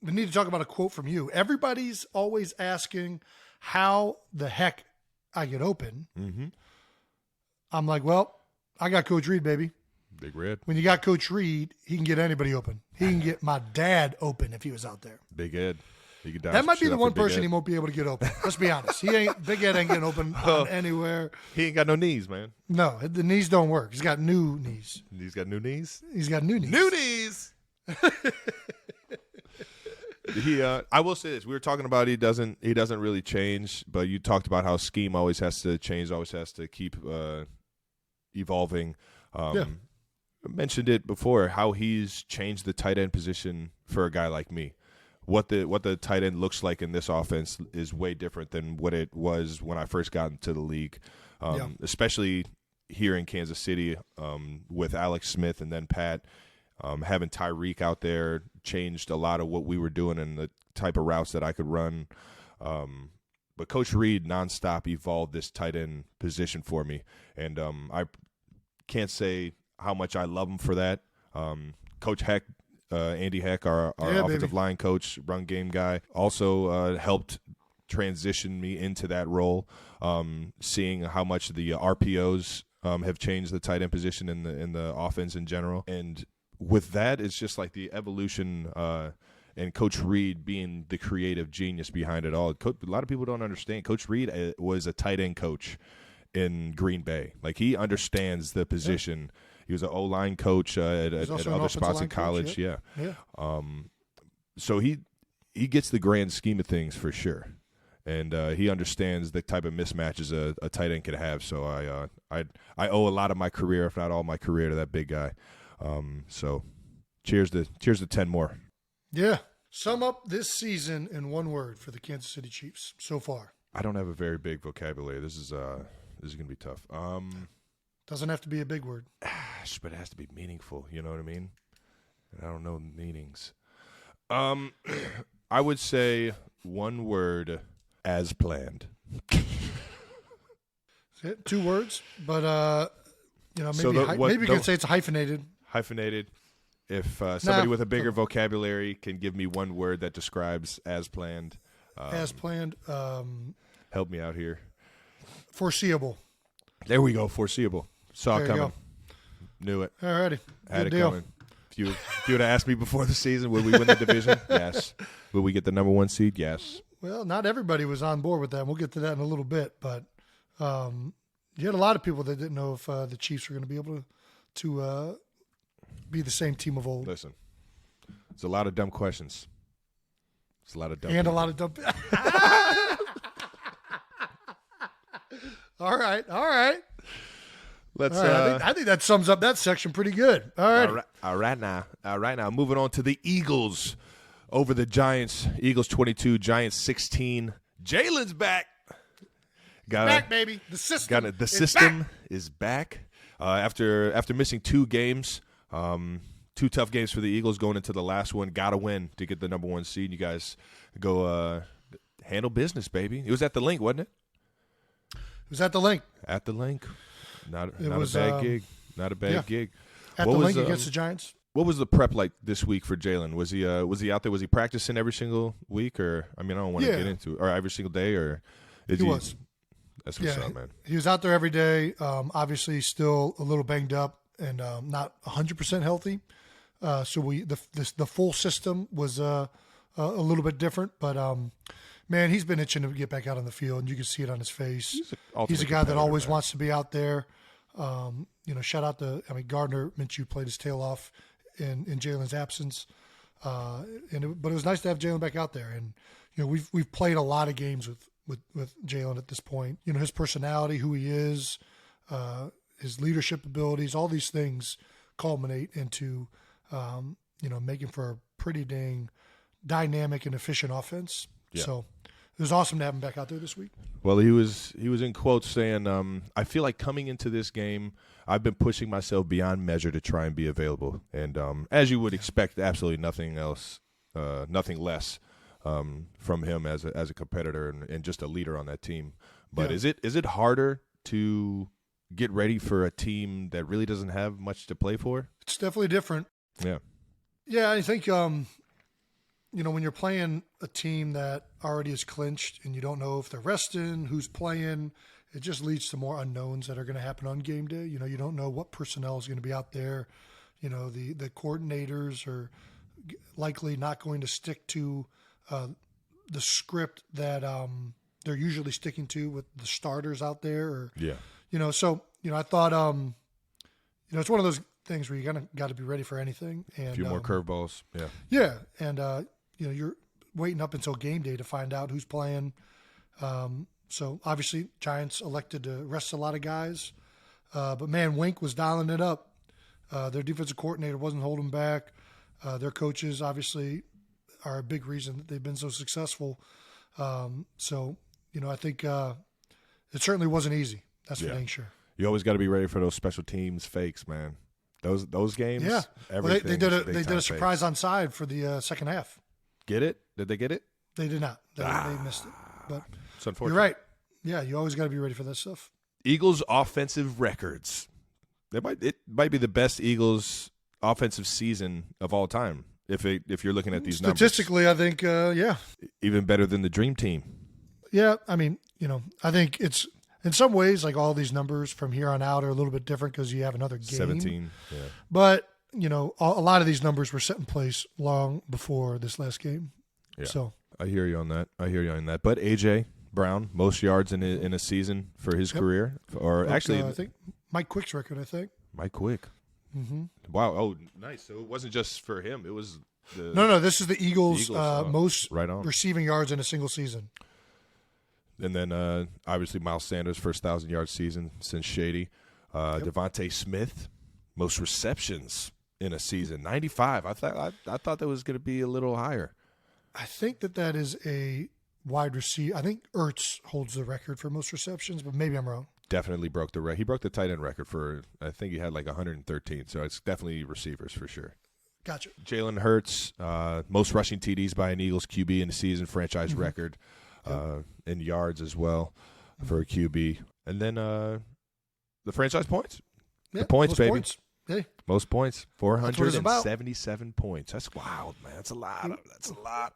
We need to talk about a quote from you. Everybody's always asking how the heck I get open. Mm-hmm. I'm like, well, I got Coach Reid, baby. Big Red. When you got Coach Reid, he can get anybody open. He can get my dad open if he was out there. Big Ed. That might be the one person he won't be able to get open. Let's be honest. Big Ed ain't getting open anywhere. He ain't got no knees, man. No, the knees don't work. He's got new knees. He's got new knees? He's got new knees. New knees! I will say this. We were talking about he doesn't really change, but you talked about how scheme always has to change, always has to keep evolving. I mentioned it before, how he's changed the tight end position for a guy like me. What the tight end looks like in this offense is way different than what it was when I first got into the league, especially here in Kansas City with Alex Smith and then Pat. Having Tyreek out there changed a lot of what we were doing and the type of routes that I could run. But Coach Reid nonstop evolved this tight end position for me, and I can't say how much I love him for that. Coach Heck, Andy Heck, our offensive line coach, run game guy, also helped transition me into that role, seeing how much the RPOs have changed the tight end position in the offense in general. And with that, it's just like the evolution and Coach Reid being the creative genius behind it all. A lot of people don't understand. Coach Reid was a tight end coach in Green Bay. Like, he understands the position. Yeah. He was an O-line coach at other spots in college. Coach, yeah. So he gets the grand scheme of things for sure, and he understands the type of mismatches a tight end can have. So I owe a lot of my career, if not all my career, to that big guy. So cheers to 10 more. Yeah. Sum up this season in one word for the Kansas City Chiefs so far. I don't have a very big vocabulary. This is going to be tough. Doesn't have to be a big word. But it has to be meaningful. You know what I mean? And I don't know meanings. I would say one word: as planned. 2 words, but maybe you can say it's hyphenated. Hyphenated. If somebody with a bigger vocabulary can give me one word that describes as planned. As planned. Help me out here. Foreseeable. There we go. Foreseeable. Saw it coming. Knew it. Alrighty. Had Good it deal. coming. If you would have asked me before the season, would we win the division? Yes. Would we get the number 1 seed? Yes. Well, not everybody was on board with that. We'll get to that in a little bit, but you had a lot of people that didn't know if the Chiefs were going to be able to be the same team of old. Listen, it's a lot of dumb questions. It's a lot of dumb. And a lot of dumb. All right. Let's. I think that sums up that section pretty good. All right now. Moving on to the Eagles over the Giants. Eagles 22, Giants 16. Jalen's back. Back, baby. The system. The system is back. After missing 2 games, 2 tough games for the Eagles going into the last one. Got to win to get the number 1 seed. You guys go handle business, baby. It was at the Link, wasn't it? It was at the Link. At the Link. Not a bad gig. Not a bad gig. At the Link against the Giants. What was the prep like this week for Jalen? Was he out there? Was he practicing every single week, or I don't want to get into it, or every single day, or he was. That's what's up, man. He was out there every day. Obviously, still a little banged up and not 100% healthy. So the full system was a little bit different, but man, he's been itching to get back out on the field, and you can see it on his face. He's a guy that always wants to be out there. Shout out to Gardner Minshew played his tail off in Jalen's absence, but it was nice to have Jalen back out there. And we've played a lot of games with Jalen at this point. His personality, who he is, his leadership abilities, all these things culminate into making for a pretty dang dynamic and efficient offense. Yeah. So it was awesome to have him back out there this week. Well, he was in quotes saying, I feel like coming into this game, I've been pushing myself beyond measure to try and be available. And as you would expect, absolutely nothing else, nothing less from him as a competitor and just a leader on that team. But is it harder to get ready for a team that really doesn't have much to play for? It's definitely different. Yeah. Yeah, I think when you're playing a team that already is clinched and you don't know if they're resting, who's playing, it just leads to more unknowns that are going to happen on game day. You don't know what personnel is going to be out there. The coordinators are likely not going to stick to the script that they're usually sticking to with the starters out there. I thought, it's one of those things where you got to be ready for anything. And, a few more curveballs. Yeah. Yeah. And, you're waiting up until game day to find out who's playing. So obviously Giants elected to rest a lot of guys. But man, Wink was dialing it up. Their defensive coordinator wasn't holding back. Their coaches obviously are a big reason that they've been so successful. I think it certainly wasn't easy. That's for dang sure. You always got to be ready for those special teams fakes, man. Those games. Yeah. Well, they did a surprise onside for the second half. Get it? Did they get it? They did not. They missed it. But it's unfortunate. You're right. Yeah, you always got to be ready for that stuff. Eagles offensive records. It might be the best Eagles offensive season of all time. If you're looking at these numbers. Statistically, I think, even better than the Dream Team. Yeah, I think it's in some ways like all these numbers from here on out are a little bit different because you have another game. 17, yeah. But, a lot of these numbers were set in place long before this last game. Yeah. So I hear you on that. But A.J. Brown, most yards in a season for his career. Or actually, I think Mike Quick's record, Mike Quick. Mm-hmm. Wow. Oh, nice. So it wasn't just for him. It was the No, this is the Eagles' most right on. receiving yards in a single season. And then obviously Miles Sanders, first 1,000-yard season since Shady. Devontae Smith, most receptions in a season, 95. I thought that was going to be a little higher. I think that is a wide receiver. I think Ertz holds the record for most receptions, but maybe I'm wrong. Definitely broke the record. He broke the tight end record for, I think he had like 113. So it's definitely receivers for sure. Gotcha. Jalen Hurts, most rushing TDs by an Eagles QB in the season, franchise record, in yards as well for a QB. And then the franchise points. Yeah, the points, baby. Points. Hey. Most points, 477 points. That's wild, man. That's a lot of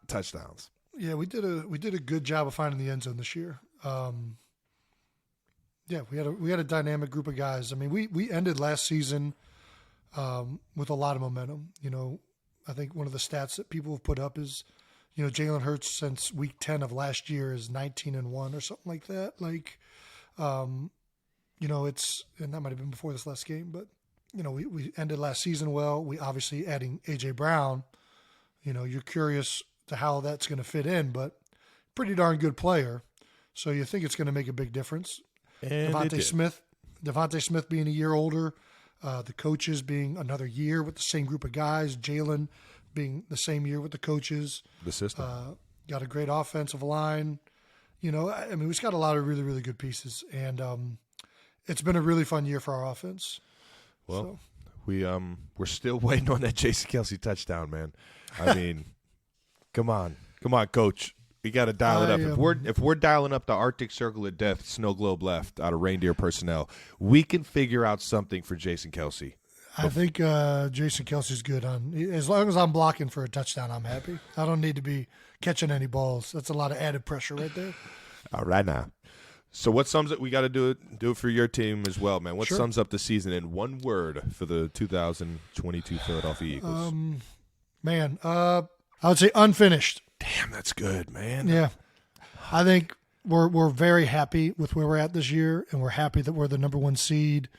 touchdowns. Yeah, we did a good job of finding the end zone this year. We had a dynamic group of guys. I mean, we ended last season with a lot of momentum. I think one of the stats that people have put up is, Jalen Hurts since week 10 of last year is 19-1 or something like that. It's, and that might have been before this last game, but, we ended last season well. We obviously adding A.J. Brown, you're curious to how that's going to fit in, but pretty darn good player. So you think it's going to make a big difference. And Devontae Smith being a year older, the coaches being another year with the same group of guys, Jalen being the same year with the coaches. The system. Got a great offensive line. We've got a lot of really, really good pieces. And it's been a really fun year for our offense. Well, we're still waiting on that Jason Kelce touchdown, man. I mean, come on, Coach. We got to dial it up. If we're dialing up the Arctic Circle of Death, snow globe left out of reindeer personnel, we can figure out something for Jason Kelce. I think Jason Kelce's good on. As long as I'm blocking for a touchdown, I'm happy. I don't need to be catching any balls. That's a lot of added pressure right there. All right now. So what sums it? We got to do it for your team as well, man. What sums up the season in one word for the 2022 Philadelphia Eagles? I would say unfinished. Damn, that's good, man. Yeah, I think we're very happy with where we're at this year, and we're happy that we're the number 1 seed.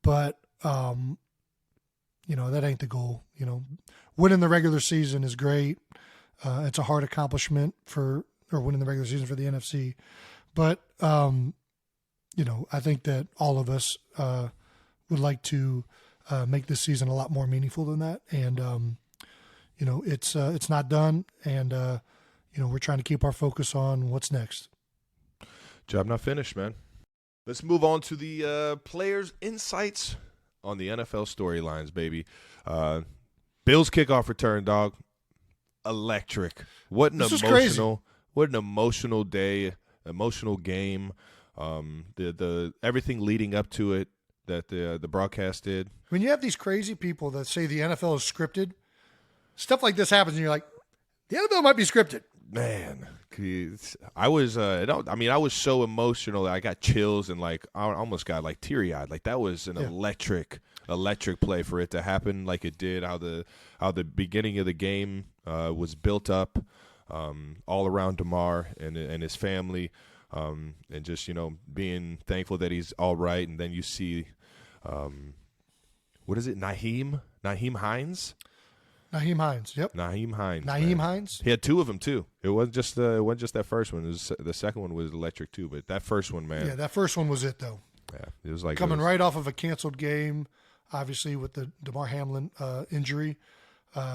But that ain't the goal. Winning the regular season is great. It's a hard accomplishment or winning the regular season for the NFC. But I think that all of us would like to make this season a lot more meaningful than that. And it's not done, and we're trying to keep our focus on what's next. Job not finished, man. Let's move on to the players' insights on the NFL storylines, baby. Bills kickoff return, dog. Electric. What an emotional day, emotional game. The everything leading up to it that the broadcast did. When you have these crazy people that say the NFL is scripted, stuff like this happens, and you're like, the NFL might be scripted. Man, I was so emotional that I got chills and I almost got teary-eyed. That was an electric play for it to happen like it did. How the beginning of the game was built up all around DeMar and his family, and just being thankful that he's all right. And then you see, what is it, Nyheim Hines? Nyheim Hines, yep. Nyheim Hines. Nyheim Hines. He had 2 of them too. It wasn't just that first one. The second one was electric too, but that first one, man. Yeah, that first one was it though. Yeah, it was coming right off of a canceled game, obviously with the DeMar Hamlin injury,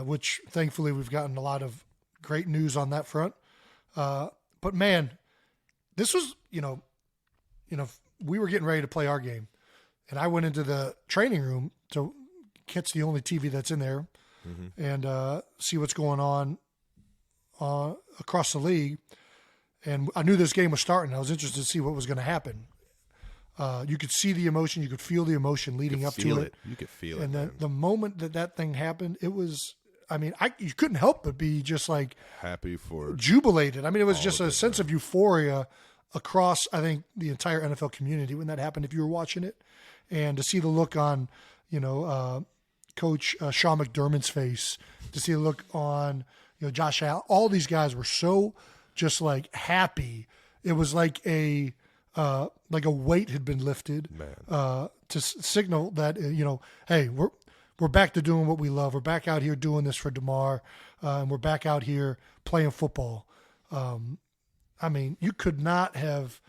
which thankfully we've gotten a lot of great news on that front. But man, this was we were getting ready to play our game, and I went into the training room to catch the only TV that's in there. And see what's going on across the league. And I knew this game was starting. I was interested to see what was going to happen. You could see the emotion. You could feel the emotion leading up to it. You could feel it. And then the moment that thing happened, it was, you couldn't help but be just happy for jubilated. It was just a sense of euphoria across, I think, the entire NFL community when that happened, if you were watching it. And to see the look on, Coach Sean McDermott's face, to see a look on Josh Allen. All these guys were so just happy. It was like a weight had been lifted to signal that hey, we're back to doing what we love. We're back out here doing this for DeMar, and we're back out here playing football. You could not have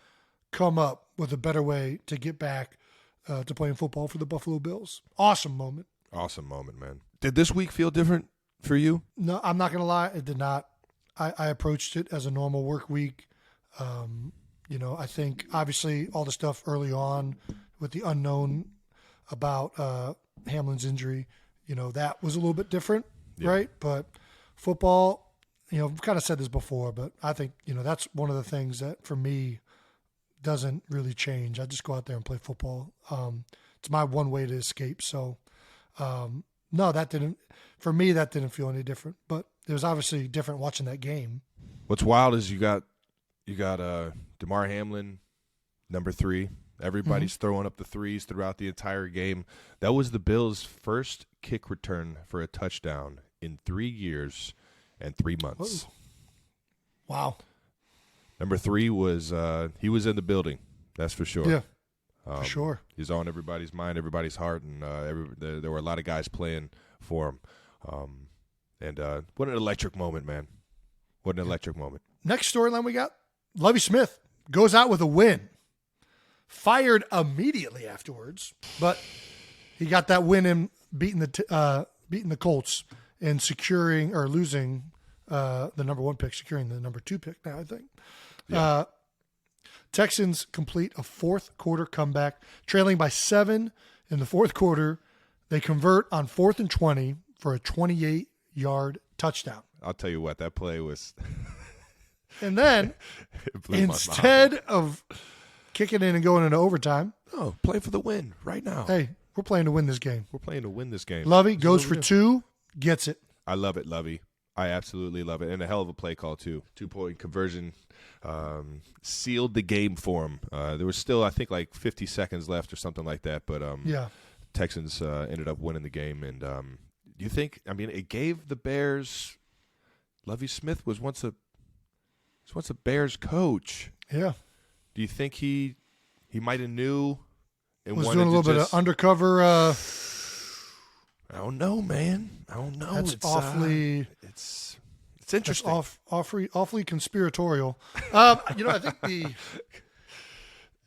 come up with a better way to get back to playing football for the Buffalo Bills. Awesome moment. Awesome moment, man. Did this week feel different for you? No, I'm not going to lie. It did not. I approached it as a normal work week. I think obviously all the stuff early on with the unknown about Hamlin's injury, that was a little bit different, right? But football, I've kind of said this before, but I think, that's one of the things that for me doesn't really change. I just go out there and play football. It's my one way to escape. So, no, that didn't feel any different, but it was obviously different watching that game. What's wild is you got DeMar Hamlin, number 3, Everybody's throwing up the threes throughout the entire game. That was the Bills' first kick return for a touchdown in 3 years and 3 months. Whoa. Wow. Number 3 was he was in the building. That's for sure. Yeah, for sure. He's on everybody's mind, everybody's heart, and there were a lot of guys playing for him. And what an electric moment, man. What an electric moment. Next storyline we got, Lovie Smith goes out with a win. Fired immediately afterwards, but he got that win in beating the Colts and securing or losing the number 1 pick, securing the number 2 pick now, I think. Yeah. Texans complete a fourth quarter comeback, trailing by 7 in the fourth quarter. They convert on 4th and 20 for a 28-yard touchdown. I'll tell you what, that play was. And then instead of kicking in and going into overtime, play for the win right now. Hey, we're playing to win this game. We're playing to win this game. Lovie goes for 2, gets it. I love it, Lovie. I absolutely love it. And a hell of a play call, too. 2-point conversion sealed the game for him. There was still, I think, like 50 seconds left or something like that. But Texans ended up winning the game. And do you think, it gave the Bears, Lovie Smith was once a Bears coach. Yeah. Do you think he might have knew and was wanted doing a little to bit of undercover I don't know, man. I don't know. That's awfully. It's interesting. That's awfully conspiratorial. I think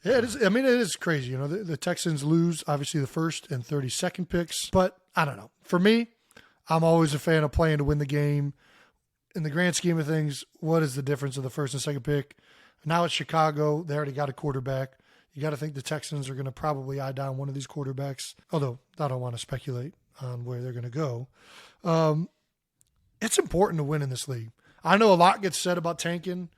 it is. It is crazy. The Texans lose obviously the 1st and 32nd picks, but I don't know. For me, I'm always a fan of playing to win the game. In the grand scheme of things, what is the difference of the 1st and 2nd pick? Now it's Chicago. They already got a quarterback. You got to think the Texans are going to probably eye down one of these quarterbacks, although I don't want to speculate on where they're going to go. It's important to win in this league. I know a lot gets said about tanking,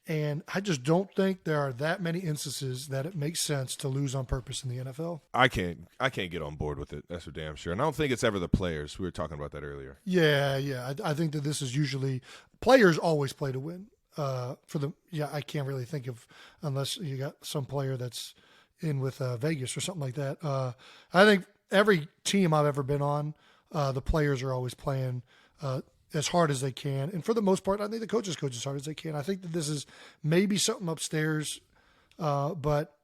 and I just don't think there are that many instances that it makes sense to lose on purpose in the NFL. I can't get on board with it. That's for damn sure. And I don't think it's ever the players. We were talking about that earlier. Yeah. I think that this is usually players always play to win. I can't really think of, unless you got some player that's in with Vegas or something like that. I think every team I've ever been on, the players are always playing as hard as they can. And for the most part, I think the coaches coach as hard as they can. I think that this is maybe something upstairs, but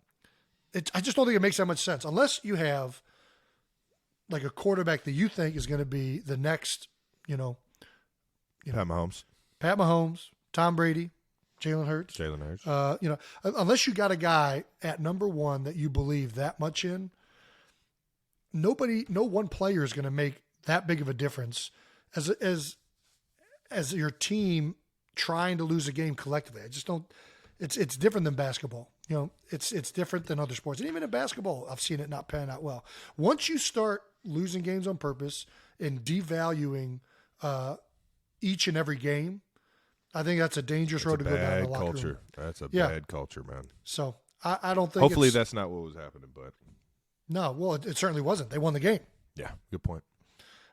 I just don't think it makes that much sense. Unless you have like a quarterback that you think is going to be the next, Pat Mahomes, Tom Brady, Jalen Hurts. Unless you got a guy at number 1 that you believe that much in, no one player is going to make that big of a difference as your team trying to lose a game collectively. I just don't. It's different than basketball. It's different than other sports, and even in basketball, I've seen it not pan out well. Once you start losing games on purpose and devaluing each and every game, I think that's a dangerous road to go down in the locker room. That's a bad culture, man. So I don't think. Hopefully, that's not what was happening, but no. Well, it certainly wasn't. They won the game. Yeah, good point.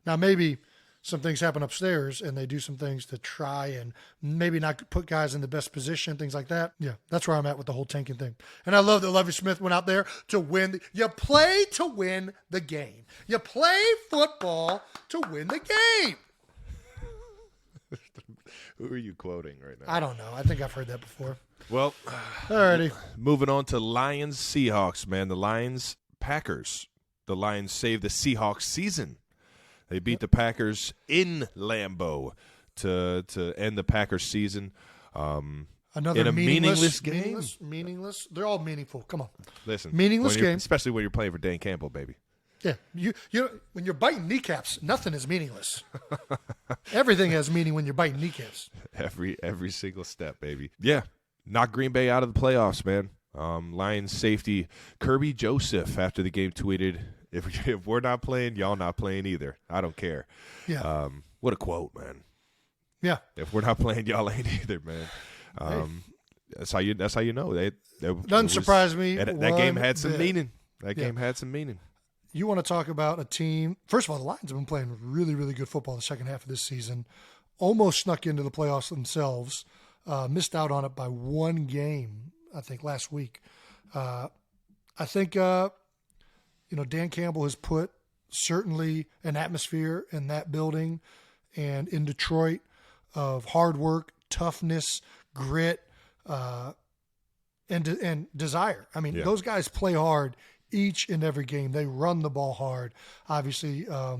Now maybe some things happen upstairs, and they do some things to try and maybe not put guys in the best position, things like that. Yeah, that's where I'm at with the whole tanking thing. And I love that Lovie Smith went out there to win. You play to win the game. You play football to win the game. Who are you quoting right now? I don't know. I think I've heard that before. Well, alrighty. Moving on to Lions Seahawks, man. The Lions Packers. The Lions saved the Seahawks season. They beat the Packers in Lambeau to end the Packers season. Another in a meaningless game. Meaningless. They're all meaningful. Come on. Listen, meaningless game, especially when you're playing for Dan Campbell, baby. Yeah, you when you're biting kneecaps, nothing is meaningless. Everything has meaning when you're biting kneecaps. Every single step, baby. Yeah, knocked Green Bay out of the playoffs, man. Lions safety Kirby Joseph after the game tweeted, "If we're not playing, y'all not playing either. I don't care." Yeah. What a quote, man. Yeah. If we're not playing, y'all ain't either, man. That's how you know. Doesn't surprise me. That game had some meaning. That game had some meaning. You want to talk about a team. First of all, the Lions have been playing really, really good football the second half of this season. Almost snuck into the playoffs themselves. Missed out on it by one game, I think, last week. I think, Dan Campbell has put certainly an atmosphere in that building and in Detroit of hard work, toughness, grit, and desire. I mean, those guys play hard each and every game. They run the ball hard. Obviously, oh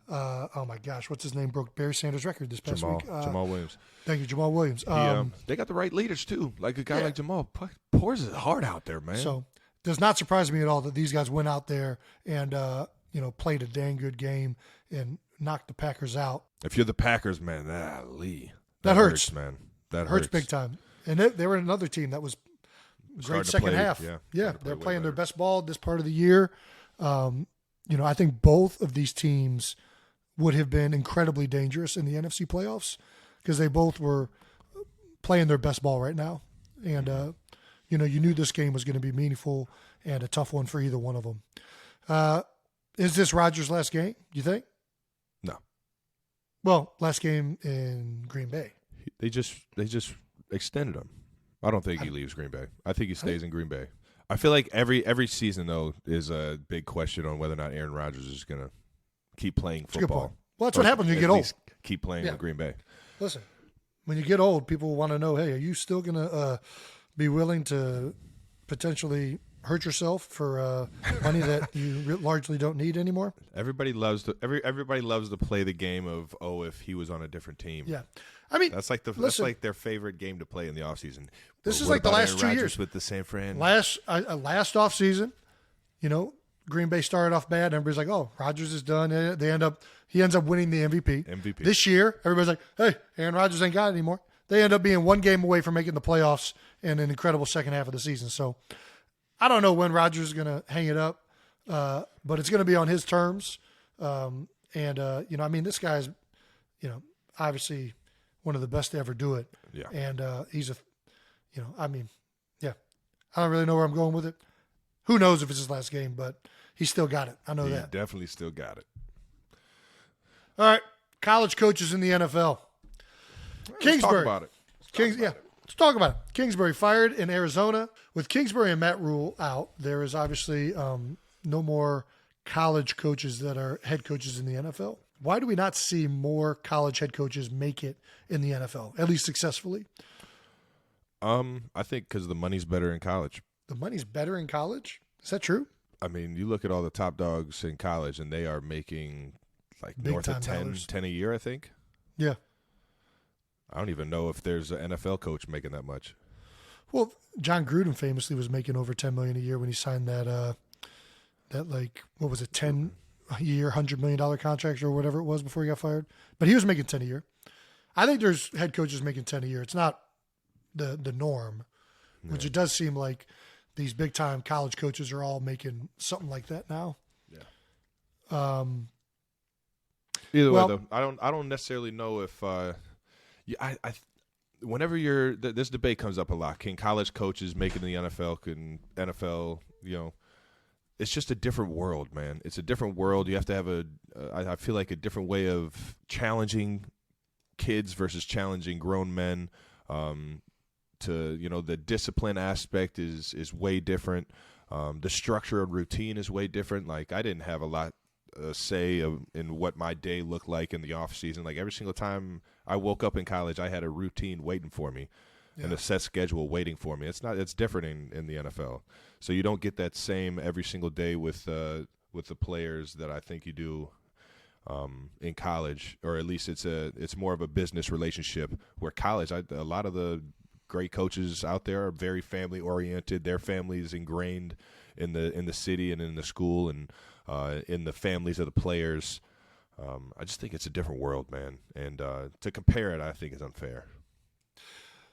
my gosh, what's his name? Broke Barry Sanders' record this past week. Jamal Williams. Thank you, Jamal Williams. They got the right leaders too. Like a guy like Jamal pours his heart out there, man. So does not surprise me at all that these guys went out there and played a dang good game and knocked the Packers out. If you're the Packers, man, that hurts, man. That hurts big time. And they were another team that was great second half. Yeah, they're playing their best ball this part of the year. I think both of these teams would have been incredibly dangerous in the NFC playoffs because they both were playing their best ball right now. And, you knew this game was going to be meaningful and a tough one for either one of them. Is this Rodgers' last game, do you think? No. Well, last game in Green Bay. They just extended him. I don't think he leaves Green Bay. I think he stays in Green Bay. I feel like every season, though, is a big question on whether or not Aaron Rodgers is going to keep playing football. Well, that's what happens when you get old. Keep playing with Green Bay. Listen, when you get old, people want to know, hey, are you still going to be willing to potentially hurt yourself for money that you largely don't need anymore? Everybody loves to play the game of, if he was on a different team. Yeah. I mean, that's like their favorite game to play in the offseason. This is like the last 2 years with the San Fran. Last offseason, Green Bay started off bad. Everybody's like, "Oh, Rodgers is done." He ends up winning the MVP. This year, everybody's like, "Hey, Aaron Rodgers ain't got it anymore." They end up being one game away from making the playoffs and an incredible second half of the season. So, I don't know when Rodgers is going to hang it up, but it's going to be on his terms. This guy's, obviously one of the best to ever do it. Yeah. And he's I don't really know where I'm going with it. Who knows if it's his last game, but he still got it. I know that. He definitely still got it. All right. College coaches in the NFL. Kingsbury. Let's talk about it. Let's talk about it. Kingsbury fired in Arizona. With Kingsbury and Matt Rule out, there is obviously no more college coaches that are head coaches in the NFL. Why do we not see more college head coaches make it in the NFL, at least successfully? I think because the money's better in college. The money's better in college? Is that true? I mean, you look at all the top dogs in college, and they are making like Big north of time 10 a year, I think. Yeah. I don't even know if there's an NFL coach making that much. Well, John Gruden famously was making over $10 million a year when he signed that 10-year, $100 million contract or whatever it was before he got fired. But he was making 10 a year. I think there's head coaches making 10 a year. It's not the norm, which it does seem like these big time college coaches are all making something like that now. Yeah. Either way, though, I don't necessarily know if whenever this debate comes up a lot, can college coaches make it in the NFL? Can NFL, it's just a different world, man. It's a different world. You have to have I feel like a different way of challenging kids versus challenging grown men. The discipline aspect is way different. The structure and routine is way different. Like, I didn't have a lot say in what my day looked like in the off season. Like, every single time I woke up in college, I had a routine waiting for me and a set schedule waiting for me. It's different in the NFL. So you don't get that same every single day with the players that I think you do in college, or at least it's more of a business relationship. Where college, a lot of the great coaches out there are very family oriented. Their family is ingrained in the city and in the school and in the families of the players. I just think it's a different world, man. And to compare it, I think is unfair.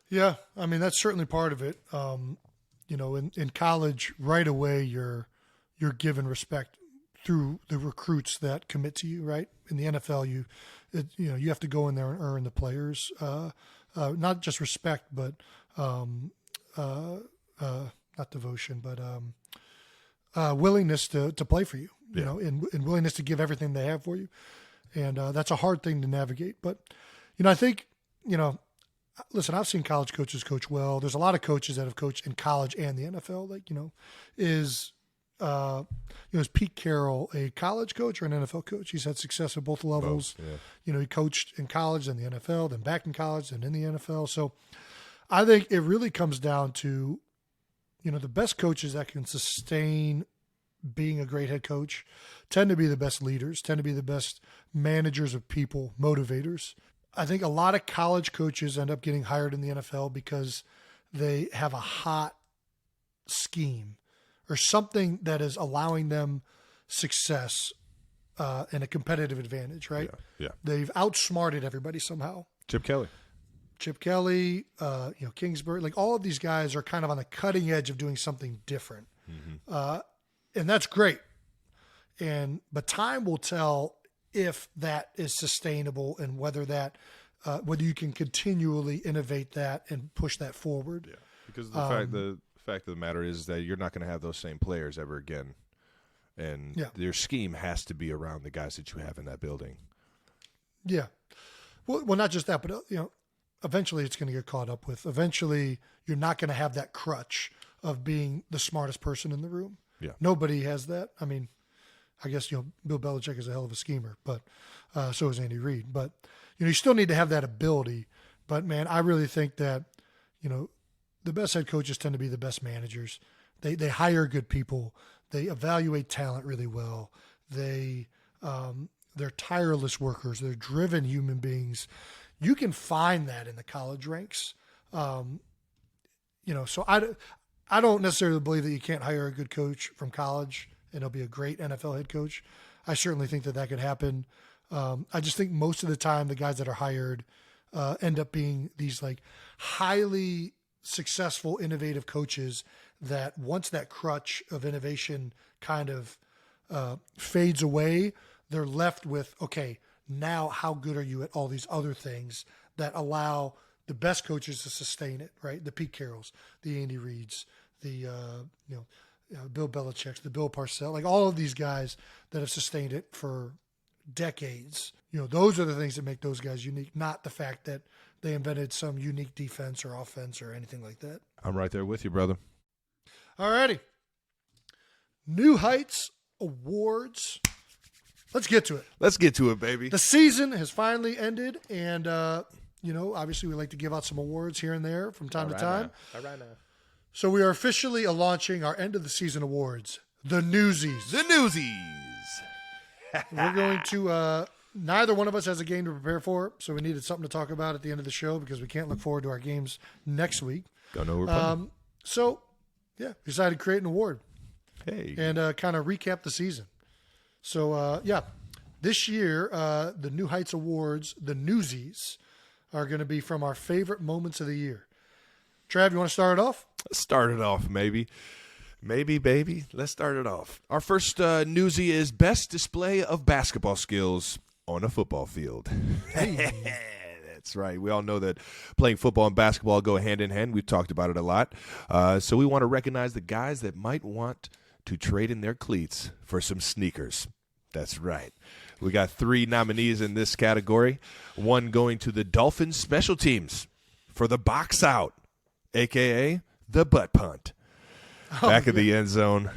Yeah, I mean that's certainly part of it. In college, right away you're given respect through the recruits that commit to you. Right, in the NFL, you have to go in there and earn the players, not just respect, but not devotion, but willingness to play for you. And willingness to give everything they have for you, and that's a hard thing to navigate. But I think listen, I've seen college coaches coach well. There's a lot of coaches that have coached in college and the NFL. Like, is Pete Carroll a college coach or an NFL coach? He's had success at both levels. Both, yeah. He coached in college, then the NFL, then back in college, then in the NFL. So I think it really comes down to, the best coaches that can sustain being a great head coach tend to be the best leaders, tend to be the best managers of people, motivators. I think a lot of college coaches end up getting hired in the NFL because they have a hot scheme or something that is allowing them success and a competitive advantage, right? Yeah. They've outsmarted everybody somehow. Chip Kelly, Kingsbury, like all of these guys are kind of on the cutting edge of doing something different. Mm-hmm. And that's great. But time will tell if that is sustainable and whether whether you can continually innovate that and push that forward. Yeah, because the fact of the matter is that you're not going to have those same players ever again, and your scheme has to be around the guys that you have in that building. Yeah, well, not just that, but eventually it's going to get caught up with. Eventually, you're not going to have that crutch of being the smartest person in the room. Yeah, nobody has that. I mean, I guess Bill Belichick is a hell of a schemer, but so is Andy Reid. But you still need to have that ability. But man, I really think that the best head coaches tend to be the best managers. They hire good people. They evaluate talent really well. They're tireless workers. They're driven human beings. You can find that in the college ranks. So I don't necessarily believe that you can't hire a good coach from college and he'll be a great NFL head coach. I certainly think that could happen. I just think most of the time the guys that are hired end up being these like highly successful, innovative coaches that once that crutch of innovation kind of fades away, they're left with, okay, now how good are you at all these other things that allow the best coaches to sustain it, right? The Pete Carrolls, the Andy Reids, the Bill Belichick's, the Bill Parcells, like all of these guys that have sustained it for decades. Those are the things that make those guys unique, not the fact that they invented some unique defense or offense or anything like that. I'm right there with you, brother. All righty. New Heights Awards. Let's get to it. Let's get to it, baby. The season has finally ended, and, obviously we like to give out some awards here and there from time to time. All right now. So we are officially launching our end of the season awards, the Newsies. The Newsies. We're going to, neither one of us has a game to prepare for, so we needed something to talk about at the end of the show because we can't look forward to our games next week. Don't know where we're playing. So, we decided to create an award. Hey. And kind of recap the season. So, this year, the New Heights Awards, the Newsies, are going to be from our favorite moments of the year. Trav, you want to start it off? Let's start it off, maybe. Maybe, baby. Let's start it off. Our first newsie is best display of basketball skills on a football field. Hey. That's right. We all know that playing football and basketball go hand in hand. We've talked about it a lot. So we want to recognize the guys that might want to trade in their cleats for some sneakers. That's right. We got 3 nominees in this category. One going to the Dolphins special teams for the box out, a.k.a. the butt punt. Back of the end zone.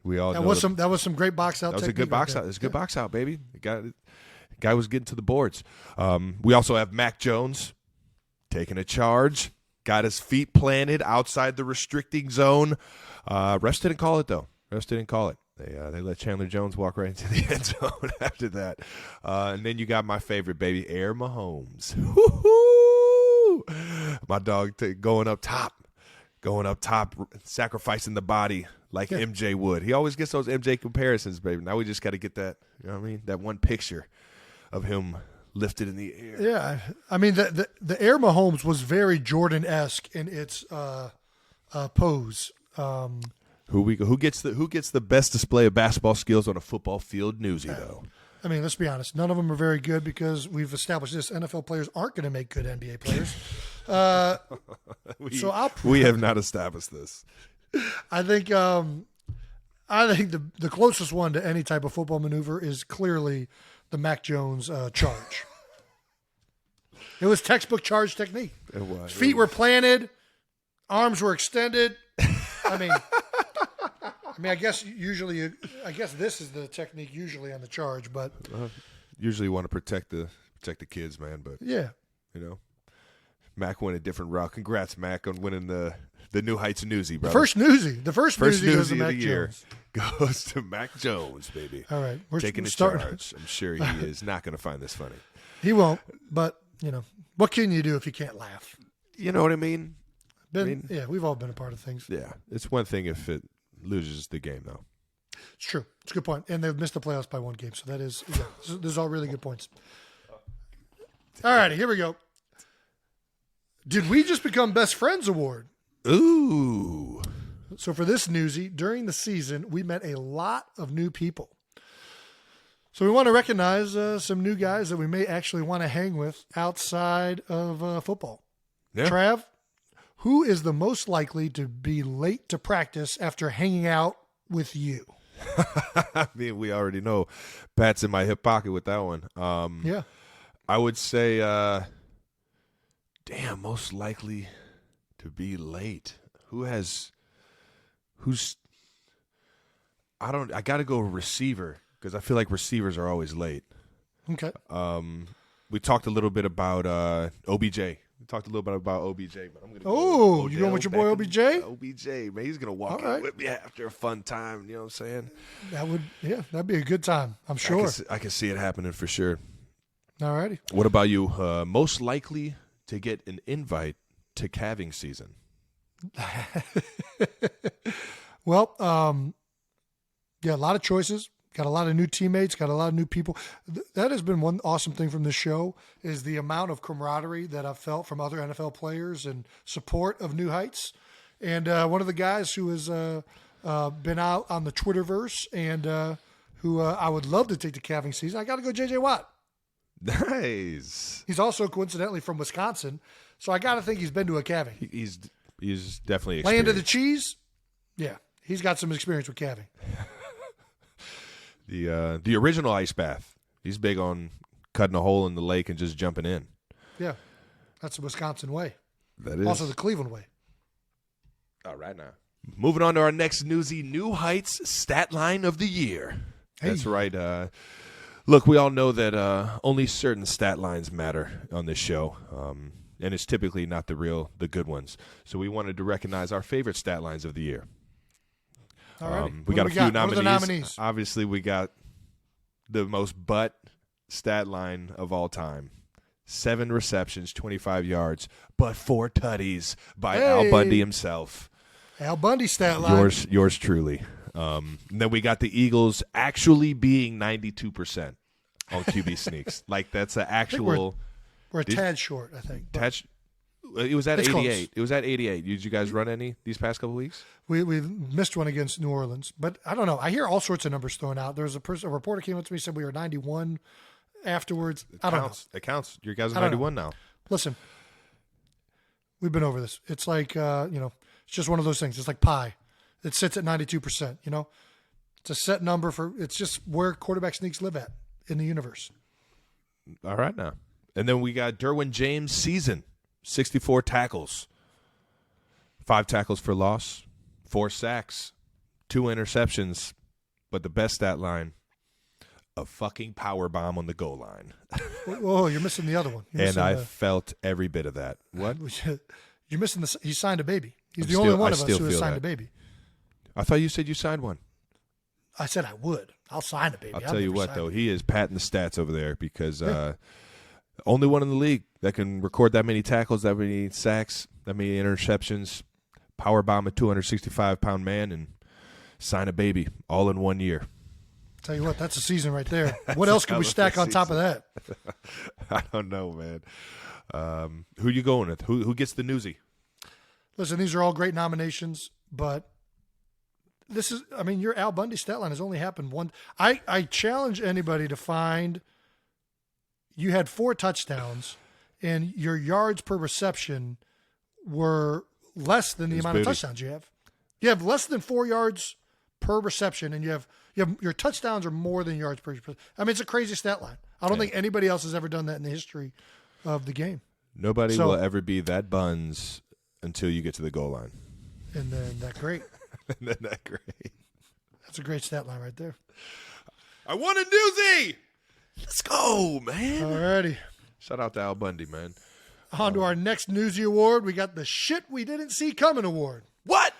We all know that was some great box out. That was a good box out. It was a good box out, baby. The guy was getting to the boards. We also have Mac Jones taking a charge. Got his feet planted outside the restricting zone. Refs didn't call it, though. Refs didn't call it. They let Chandler Jones walk right into the end zone after that. And then you got my favorite, baby, Air Mahomes. Woo-hoo! My dog going up top, sacrificing the body like MJ would. He always gets those MJ comparisons, baby. Now we just got to get that, that one picture of him lifted in the air. Yeah, I mean, the Air Mahomes was very Jordan-esque in its pose. Who gets the best display of basketball skills on a football field, Newsy, though? I mean, let's be honest. None of them are very good because we've established this. NFL players aren't going to make good NBA players. We have not established this. I think the closest one to any type of football maneuver is clearly the Mac Jones charge. It was textbook charge technique. It was. Feet were planted, arms were extended. I mean, I guess this is the technique usually on the charge, but usually you want to protect the kids, man. But yeah, Mac went a different route. Congrats, Mac, on winning the New Heights Newsie, brother. The first newsie goes to Mac of the year Jones. goes to Mac Jones, baby. All right, we're taking the starting. charge. I'm sure he is not going to find this funny. He won't, but what can you do if you can't laugh? You know what I mean? Yeah, we've all been a part of things. Yeah, it's one thing if it loses the game, though. It's true. It's a good point. And they've missed the playoffs by one game, so that is, those are all really good points. All righty, here we go. Did we just become best friends award? Ooh. So for this newsie, during the season, we met a lot of new people. So we want to recognize some new guys that we may actually want to hang with outside of football. Yeah. Trav, who is the most likely to be late to practice after hanging out with you? I mean, we already know Pat's in my hip pocket with that one. Yeah. I would say, most likely to be late. I got to go receiver because I feel like receivers are always late. Okay. We talked a little bit about OBJ. But I'm going to go. You going with your boy OBJ? OBJ, man. He's going to walk All in with me after a fun time. You know what I'm saying? That'd be a good time. I'm sure. I can see it happening for sure. All righty. What about you? Most likely to get an invite to calving season? Well, a lot of choices. Got a lot of new teammates, got a lot of new people. That has been one awesome thing from this show is the amount of camaraderie that I've felt from other NFL players and support of New Heights. And one of the guys who has been out on the Twitterverse and who I would love to take to calving season, I got to go J.J. Watt. Nice. He's also coincidentally from Wisconsin, so I got to think he's been to a calving. He's definitely experienced. Land of the cheese? Yeah, he's got some experience with calving. The original ice bath. He's big on cutting a hole in the lake and just jumping in. Yeah, that's the Wisconsin way. That is. Also the Cleveland way. All right now. Moving on to our next newsie, New Heights Stat Line of the Year. Hey. That's right. Look, we all know that only certain stat lines matter on this show, and it's typically not the good ones. So we wanted to recognize our favorite stat lines of the year. We got a few nominees. What are the nominees? Obviously, we got the most butt stat line of all time. 7 receptions, 25 yards, but 4 tutties by Al Bundy himself. Al Bundy stat line. Yours truly. And then we got the Eagles actually being 92% on QB sneaks. Like, that's an actual. We're a tad short, I think. It was at 88. Close. It was at 88. Did you guys run any these past couple weeks? We missed one against New Orleans, but I don't know. I hear all sorts of numbers thrown out. There's a reporter came up to me and said we were 91 afterwards. I don't know. It counts. Your guys are 91 now. Listen, we've been over this. It's like it's just one of those things. It's like pi. It sits at 92%. It's a set number it's just where quarterback sneaks live at in the universe. All right now, and then we got Derwin James' season. 64 tackles, 5 tackles for loss, 4 sacks, 2 interceptions, but the best stat line, a fucking power bomb on the goal line. Oh, you're missing the other one. I felt every bit of that. What? You're missing he signed a baby. He's the only one of us who has signed a baby. I thought you said you signed one. I said I would. I'll sign a baby. I'll tell you what, though. He is patting the stats over there because only one in the league that can record that many tackles, that many sacks, that many interceptions, power bomb a 265-pound man, and sign a baby all in 1 year. Tell you what, that's a season right there. What else can we stack on top of that? I don't know, man. Who you going with? Who gets the newsie? Listen, these are all great nominations, but your Al Bundy stat line has only happened one. I challenge anybody to find you had 4 touchdowns and your yards per reception were less than the amount of touchdowns you have. You have less than 4 yards per reception, and you have your touchdowns are more than yards per reception. I mean, it's a crazy stat line. I don't think anybody else has ever done that in the history of the game. Nobody will ever be that buns until you get to the goal line. And then that great. And then that great. That's a great stat line right there. I won a Newsie! Let's go, man. Alrighty. Shout out to Al Bundy, man. On to our next Newsie award. We got the Shit We Didn't See Coming award. What?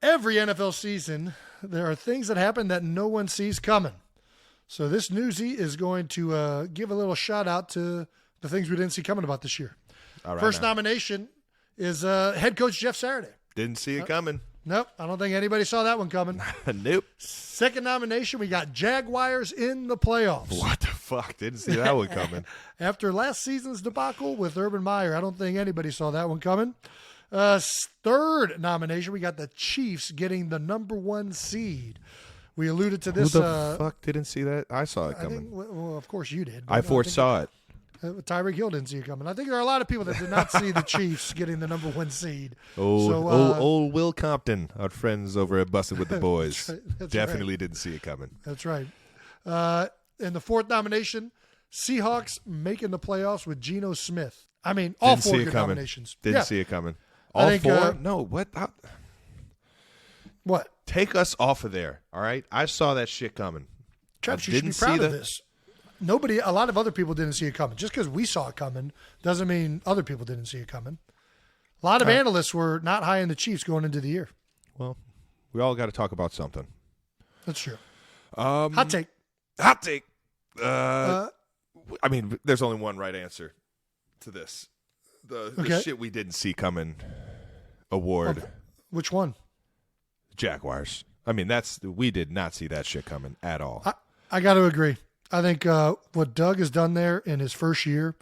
Every NFL season, there are things that happen that no one sees coming. So this Newsie is going to give a little shout out to the things we didn't see coming about this year. All right, First nomination is head coach Jeff Saturday. Didn't see it coming. Nope, I don't think anybody saw that one coming. Nope. Second nomination, we got Jaguars in the playoffs. What the fuck? Didn't see that one coming. After last season's debacle with Urban Meyer, I don't think anybody saw that one coming. Third nomination, we got the Chiefs getting the number 1 seed. We alluded to this. Who the fuck didn't see that? I saw it I coming. think, well, of course you did. I foresaw it. Tyreek Hill didn't see it coming. I think there are a lot of people that did not see the Chiefs getting the number 1 seed. Old Will Compton, our friends over at Busted with the Boys, that's definitely right. didn't see it coming. That's right. And the fourth nomination, Seahawks making the playoffs with Geno Smith. I mean, all Didn't 4 see it good coming. nominations. Didn't see it coming. I All think, 4? No, what? What? Take us off of there, all right? I saw that shit coming. Travis, you should be proud of this. A lot of other people didn't see it coming. Just because we saw it coming doesn't mean other people didn't see it coming. A lot of analysts were not high in the Chiefs going into the year. Well, we all got to talk about something. That's true. Hot take. Hot take. I mean, there's only one right answer to this. The shit we didn't see coming award. Which one? Jaguars. I mean, we did not see that shit coming at all. I got to agree. I think what Doug has done there in his first year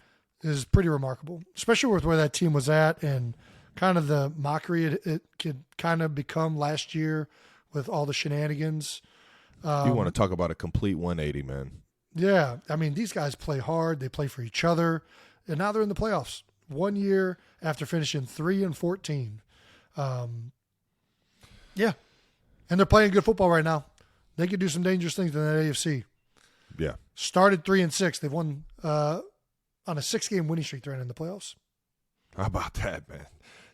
is pretty remarkable, especially with where that team was at and kind of the mockery it could kind of become last year with all the shenanigans. You want to talk about a complete 180, man. Yeah. I mean, these guys play hard. They play for each other. And now they're in the playoffs 1 year after finishing 3-14. Yeah. And they're playing good football right now. They could do some dangerous things in that AFC. Yeah. Started 3-6. They've won on a 6-game winning streak. They're in the playoffs. How about that, man?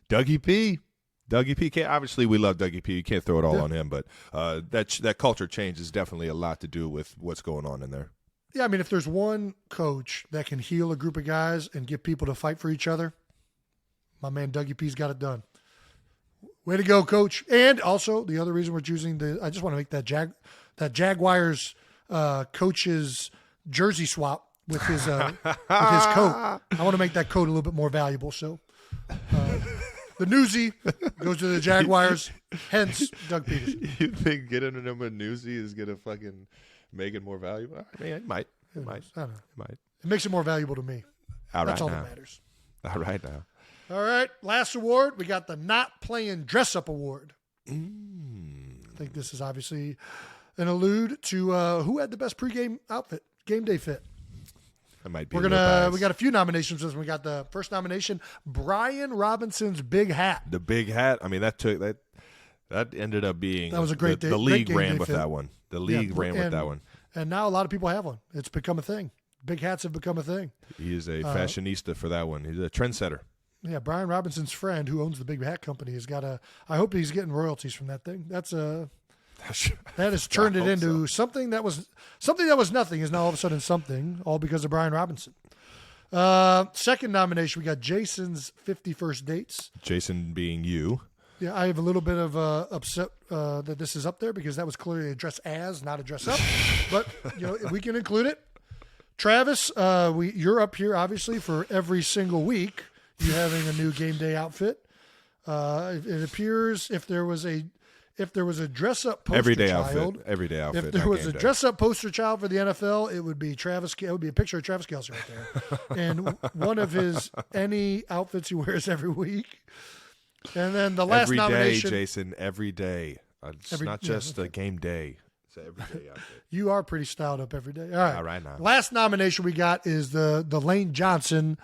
Dougie P. Obviously, we love Dougie P. You can't throw it all on him, but that culture change is definitely a lot to do with what's going on in there. Yeah, I mean, if there's one coach that can heal a group of guys and get people to fight for each other, my man Dougie P's got it done. Way to go, coach. And also, the other reason we're choosing I just want to make that Jaguars coach's jersey swap with his coat. I want to make that coat a little bit more valuable. So the Newsie goes to the Jaguars, hence Doug Peters. You think getting him a Newsie is going to fucking make it more valuable? I mean, it might. It might. I don't know. It might. It makes it more valuable to me. That's all that matters. All right now. All right, last award, we got the Not Playing Dress Up Award. I think this is obviously an allude to who had the best pregame outfit, game day fit. That might be. We got a few nominations. We got the first nomination, Brian Robinson's big hat. The big hat. I mean, that ended up being that was a great day. The league ran with that one. The league ran with that one. And now a lot of people have one. It's become a thing. Big hats have become a thing. He is a fashionista for that one. He's a trendsetter. Yeah, Brian Robinson's friend who owns the big hat company has got I hope he's getting royalties from that thing. That has turned it into something that was nothing is now all of a sudden something, all because of Brian Robinson. Second nomination, we got Jason's 51st dates. Jason being you. Yeah, I have a little bit of upset that this is up there because that was clearly a dress as, not a dress up. But we can include it. Travis, you're up here obviously for every single week. You having a new game day outfit. It appears if there was a dress up poster everyday child, outfit. If there was a dress up poster child for the NFL, it would be Travis. It would be a picture of Travis Kelce right there, and one of his any outfits he wears every week. And then the last nomination, Jason, every day. It's not just a game day. It's an everyday outfit. You are pretty styled up every day. All right now. Last nomination we got is the Lane Johnson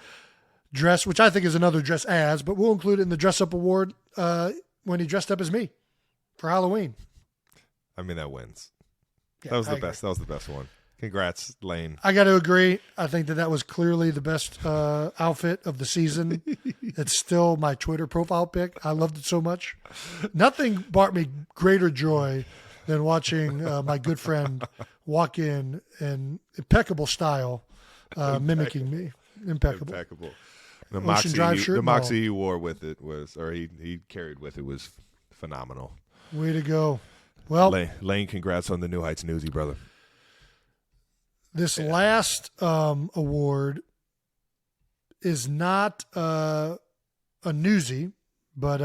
dress, which I think is another dress as, but we'll include it in the dress up award when he dressed up as me for Halloween. I mean, that wins. Yeah, That was the best. That was the best one. Congrats, Lane. I got to agree. I think that was clearly the best outfit of the season. It's still my Twitter profile pic. I loved it so much. Nothing brought me greater joy than watching my good friend walk in impeccable style, mimicking me. Impeccable. The Ocean Drive shirt. The moxie he wore with it he carried with it was phenomenal. Way to go. Well, Lane, congrats on the New Heights Newsie, brother. This last award is not a Newsie, but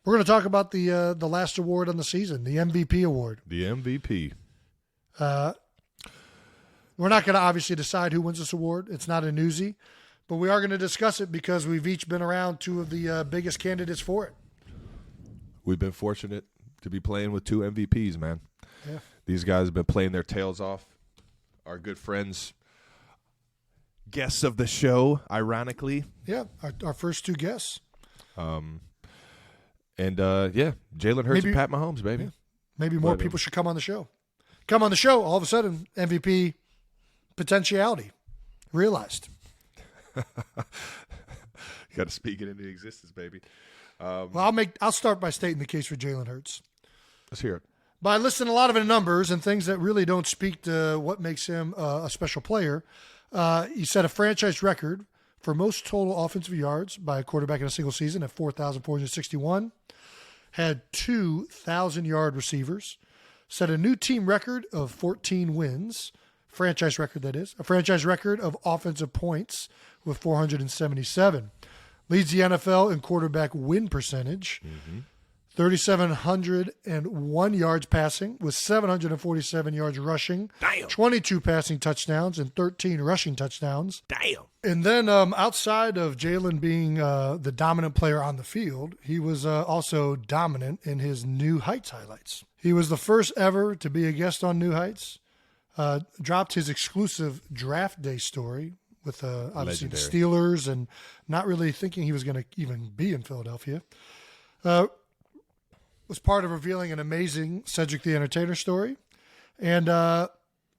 we're going to talk about the last award on the season, the MVP award. The MVP. We're not going to obviously decide who wins this award. It's not a Newsie, but we are going to discuss it because we've each been around two of the biggest candidates for it. We've been fortunate to be playing with two MVPs, man. Yeah. These guys have been playing their tails off. Our good friends, guests of the show, ironically. Yeah, our first two guests. Jalen Hurts and Pat Mahomes, baby. Yeah. Maybe more people should come on the show. Come on the show, all of a sudden, MVP potentiality realized. You got to speak it into existence, baby. I'll start by stating the case for Jalen Hurts. Let's hear it. By listing a lot of numbers and things that really don't speak to what makes him a special player, he set a franchise record for most total offensive yards by a quarterback in a single season at 4,461, had 2,000-yard receivers, set a new team record of 14 wins, franchise record that is, a franchise record of offensive points with 477, leads the NFL in quarterback win percentage, 3,701 yards passing with 747 yards rushing, 22 passing touchdowns and 13 rushing touchdowns. Damn. And then outside of Jalen being the dominant player on the field, he was also dominant in his New Heights highlights. He was the first ever to be a guest on New Heights, dropped his exclusive draft day story with obviously the Steelers and not really thinking he was going to even be in Philadelphia. Was part of revealing an amazing Cedric the Entertainer story. And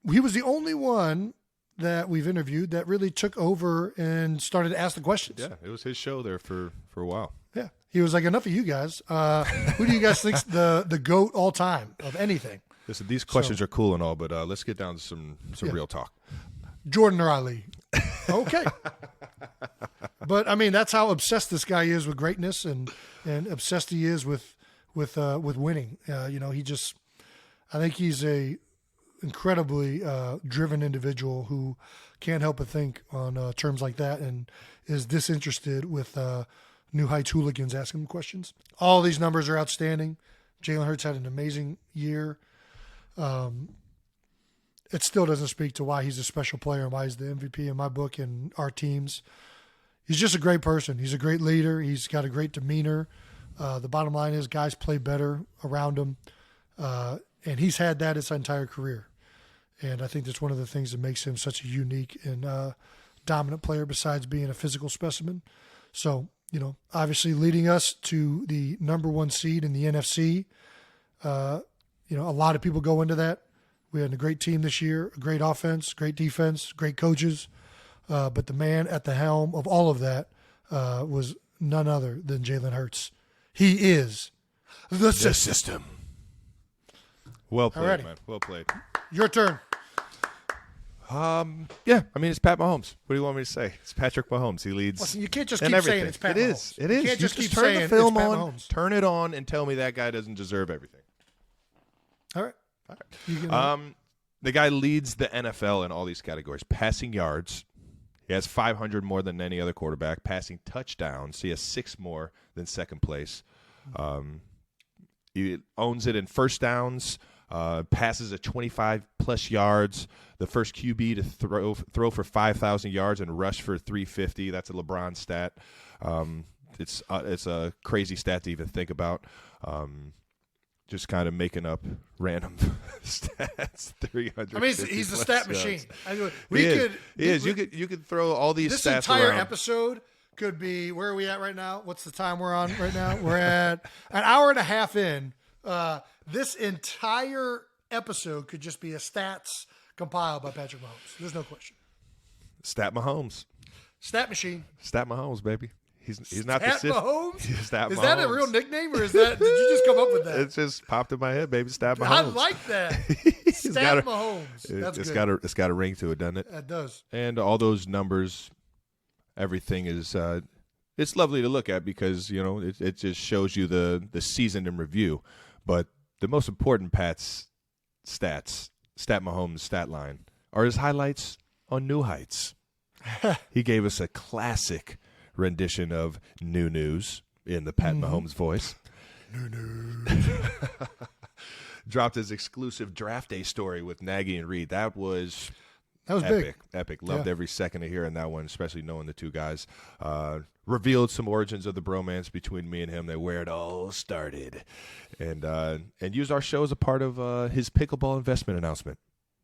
he was the only one that we've interviewed that really took over and started to ask the questions. Yeah, it was his show there for a while. Yeah. He was like, enough of you guys. Who do you guys think's the GOAT all time of anything? Listen, these questions are cool and all, but let's get down to some real talk. Jordan or Ali? Okay. But, I mean, that's how obsessed this guy is with greatness and obsessed he is with winning. I think he's a incredibly driven individual who can't help but think on terms like that and is disinterested with New Heights hooligans asking him questions. All these numbers are outstanding. Jalen Hurts had an amazing year. It still doesn't speak to why he's a special player and why he's the MVP in my book and our teams. He's just a great person. He's a great leader. He's got a great demeanor. The bottom line is guys play better around him, and he's had that his entire career. And I think that's one of the things that makes him such a unique and dominant player besides being a physical specimen. So, obviously leading us to the number one seed in the NFC. A lot of people go into that. We had a great team this year, a great offense, great defense, great coaches. But the man at the helm of all of that was none other than Jalen Hurts. He is the system. Well played, Alrighty. man. Well played. Your turn. It's Pat Mahomes. What do you want me to say? It's Patrick Mahomes. He leads. Listen, you can't just keep saying it's Pat Mahomes. It is. You can't just keep turn saying the film it's Pat on, Mahomes. turn it on, and tell me that guy doesn't deserve everything. All right. You can, the guy leads the NFL in all these categories. Passing yards. He has 500 more than any other quarterback. Passing touchdowns. He has 6 more than second place. He owns it in first downs. Passes at 25-plus yards. The first QB to throw for 5,000 yards and rush for 350. That's a LeBron stat. It's a crazy stat to even think about. Just kind of making up random stats. 300. I mean, he's a stat machine. You could throw all these this stats entire around. episode could be, where are we at right now? What's the time we're on right now? We're at an hour and a half in. This entire episode could just be a stats compiled by Patrick Mahomes. There's no question. Stat Mahomes. Stat machine. Stat Mahomes, baby. He's not the Stat Mahomes? Stat Is Mahomes. that a real nickname, or did you just come up with that? It just popped in my head, baby. Stat Mahomes. I like that. Stat Mahomes. That's good. It's got a ring to it, doesn't it? It does. And all those numbers, everything is it's lovely to look at because, it just shows you the season in review. But the most important Pat's stats, Stat Mahomes' stat line, are his highlights on New Heights. He gave us a classic rendition of New News in the Pat Mahomes voice. New News. Dropped his exclusive draft day story with Nagy and Reid. That was epic. Epic. Loved every second of hearing that one, especially knowing the two guys. Revealed some origins of the bromance between me and him, where it all started. And used our show as a part of his pickleball investment announcement.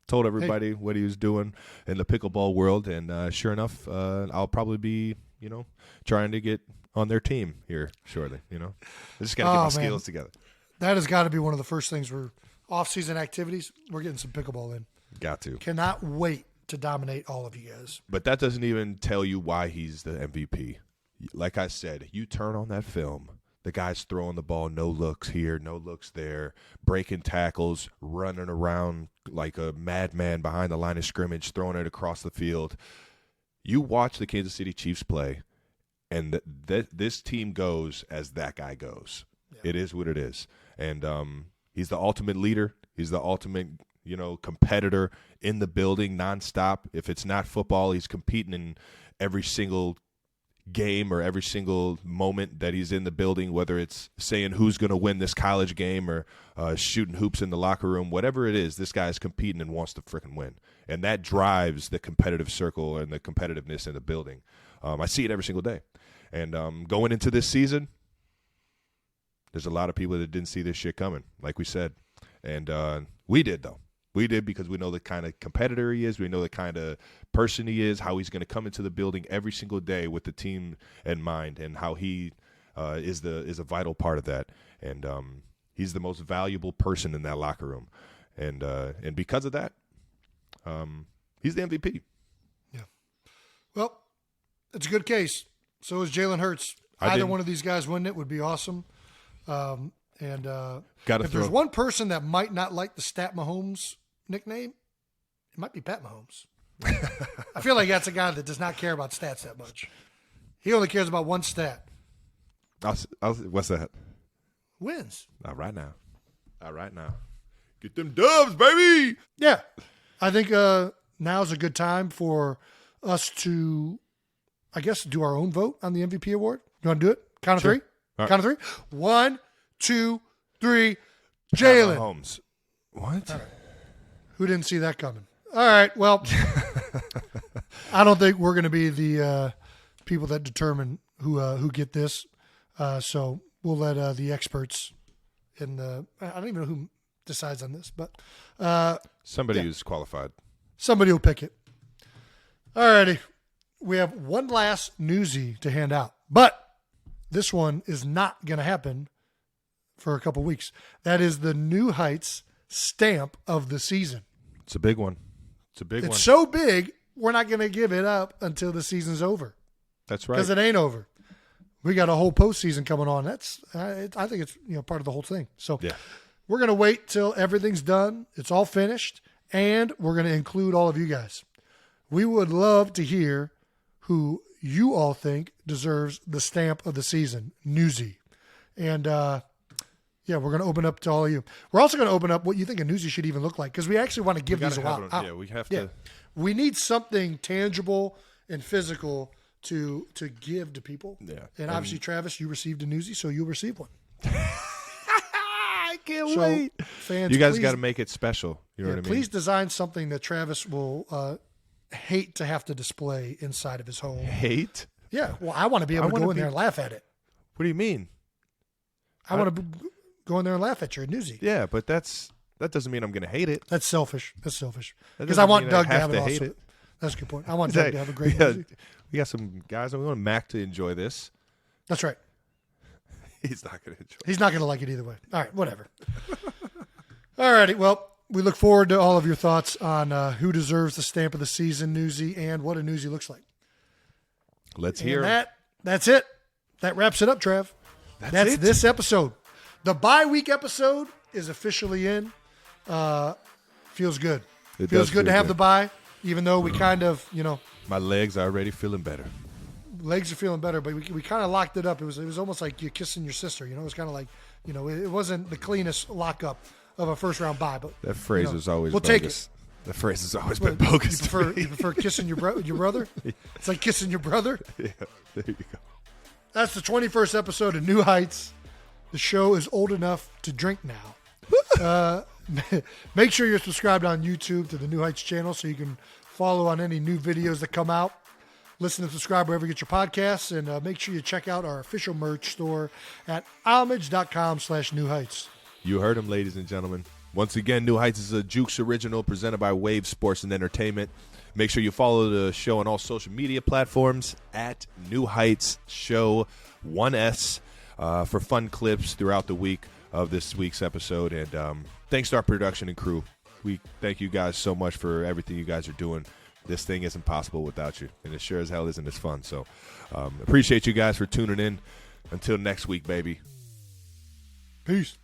Told everybody what he was doing in the pickleball world, and sure enough, I'll probably be, trying to get on their team here shortly. I just got to get my skills together. That has got to be one of the first things we're off-season activities. We're getting some pickleball in. Got to. Cannot wait to dominate all of you guys. But that doesn't even tell you why he's the MVP. Like I said, you turn on that film. The guy's throwing the ball, no looks here, no looks there, breaking tackles, running around like a madman behind the line of scrimmage, throwing it across the field. You watch the Kansas City Chiefs play, and this team goes as that guy goes. Yeah. It is what it is. And he's the ultimate leader. He's the ultimate, competitor in the building nonstop. If it's not football, he's competing in every single game or every single moment that he's in the building, whether it's saying who's going to win this college game or shooting hoops in the locker room, whatever it is, this guy's competing and wants to freaking win. And that drives the competitive circle and the competitiveness in the building. I see it every single day. And going into this season, there's a lot of people that didn't see this shit coming, like we said. And we did, though. We did because we know the kind of competitor he is. We know the kind of person he is, how he's going to come into the building every single day with the team in mind, and how he is a vital part of that. And he's the most valuable person in that locker room. And because of that, he's the MVP. Yeah. Well, it's a good case. So is Jalen Hurts. Either one of these guys winning it would be awesome. If there's one person that might not like the Stat Mahomes nickname, it might be Pat Mahomes. I feel like that's a guy that does not care about stats that much. He only cares about one stat. What's that? Wins. Not right now. Get them dubs, baby. Yeah. I think now's a good time for us to, I guess, do our own vote on the MVP award. You want to do it? Count of three? Right. Count of three? 1, 2, 3. Jalen. Mahomes. What? Right. Who didn't see that coming? All right. Well, I don't think we're going to be the people that determine who get this. So we'll let the experts I don't even know who decides on this, but somebody who's qualified. Somebody will pick it. All righty. We have one last newsie to hand out, but this one is not going to happen for a couple weeks. That is the New Heights stamp of the season. It's a big one. It's so big, we're not going to give it up until the season's over. That's right. Because it ain't over. We got a whole postseason coming on. That's I think it's part of the whole thing. So we're going to wait till everything's done. It's all finished, and we're going to include all of you guys. We would love to hear who you all think deserves the stamp of the season, Newsie. And we're going to open up to all of you. We're also going to open up what you think a Newsie should even look like, because we actually want to give these out. Yeah, we have to. We need something tangible and physical to give to people. Yeah. And obviously, Travis, you received a Newsie, so you'll receive one. I can't wait. Fans, you guys got to make it special. You know what I mean? Please design something that Travis will hate to have to display inside of his home. Hate? Yeah. Well, I want to be able to go in there and laugh at it. What do you mean? I want to go in there and laugh at your Newsie. Yeah, but that doesn't mean I'm going to hate it. That's selfish. Because I want Doug to have it also. Hate it. That's a good point. I want Doug to have a great Newsie. We got some guys, and we want Mac to enjoy this. That's right. He's not going to enjoy it. He's not going to like it either way. All right, whatever. All righty. Well, we look forward to all of your thoughts on who deserves the stamp of the season, Newsie, and what a Newsie looks like. Let's hear That's it. That wraps it up, Trav. That's this episode. The bye week episode is officially in. Feels good. It feels does good to feel have good. the bye, even though we kind of, My legs are already feeling better. legs are feeling better, but we kind of locked it up. It was almost like you kissing your sister. It was kind of like, it wasn't the cleanest lockup of a first round bye. But That phrase was always we'll bogus. take it. The phrase has always been bogus. You prefer kissing your brother? It's like kissing your brother. Yeah, there you go. That's the 21st episode of New Heights. The show is old enough to drink now. Make sure you're subscribed on YouTube to the New Heights channel so you can follow on any new videos that come out. Listen and subscribe wherever you get your podcasts. And make sure you check out our official merch store at homage.com/New Heights. You heard him, ladies and gentlemen. Once again, New Heights is a Jukes original presented by Wave Sports and Entertainment. Make sure you follow the show on all social media platforms at New Heights Show 1S for fun clips throughout the week of this week's episode. And thanks to our production and crew. We thank you guys so much for everything you guys are doing. This thing isn't possible without you, and it sure as hell isn't as fun. So appreciate you guys for tuning in. Until next week, baby. Peace.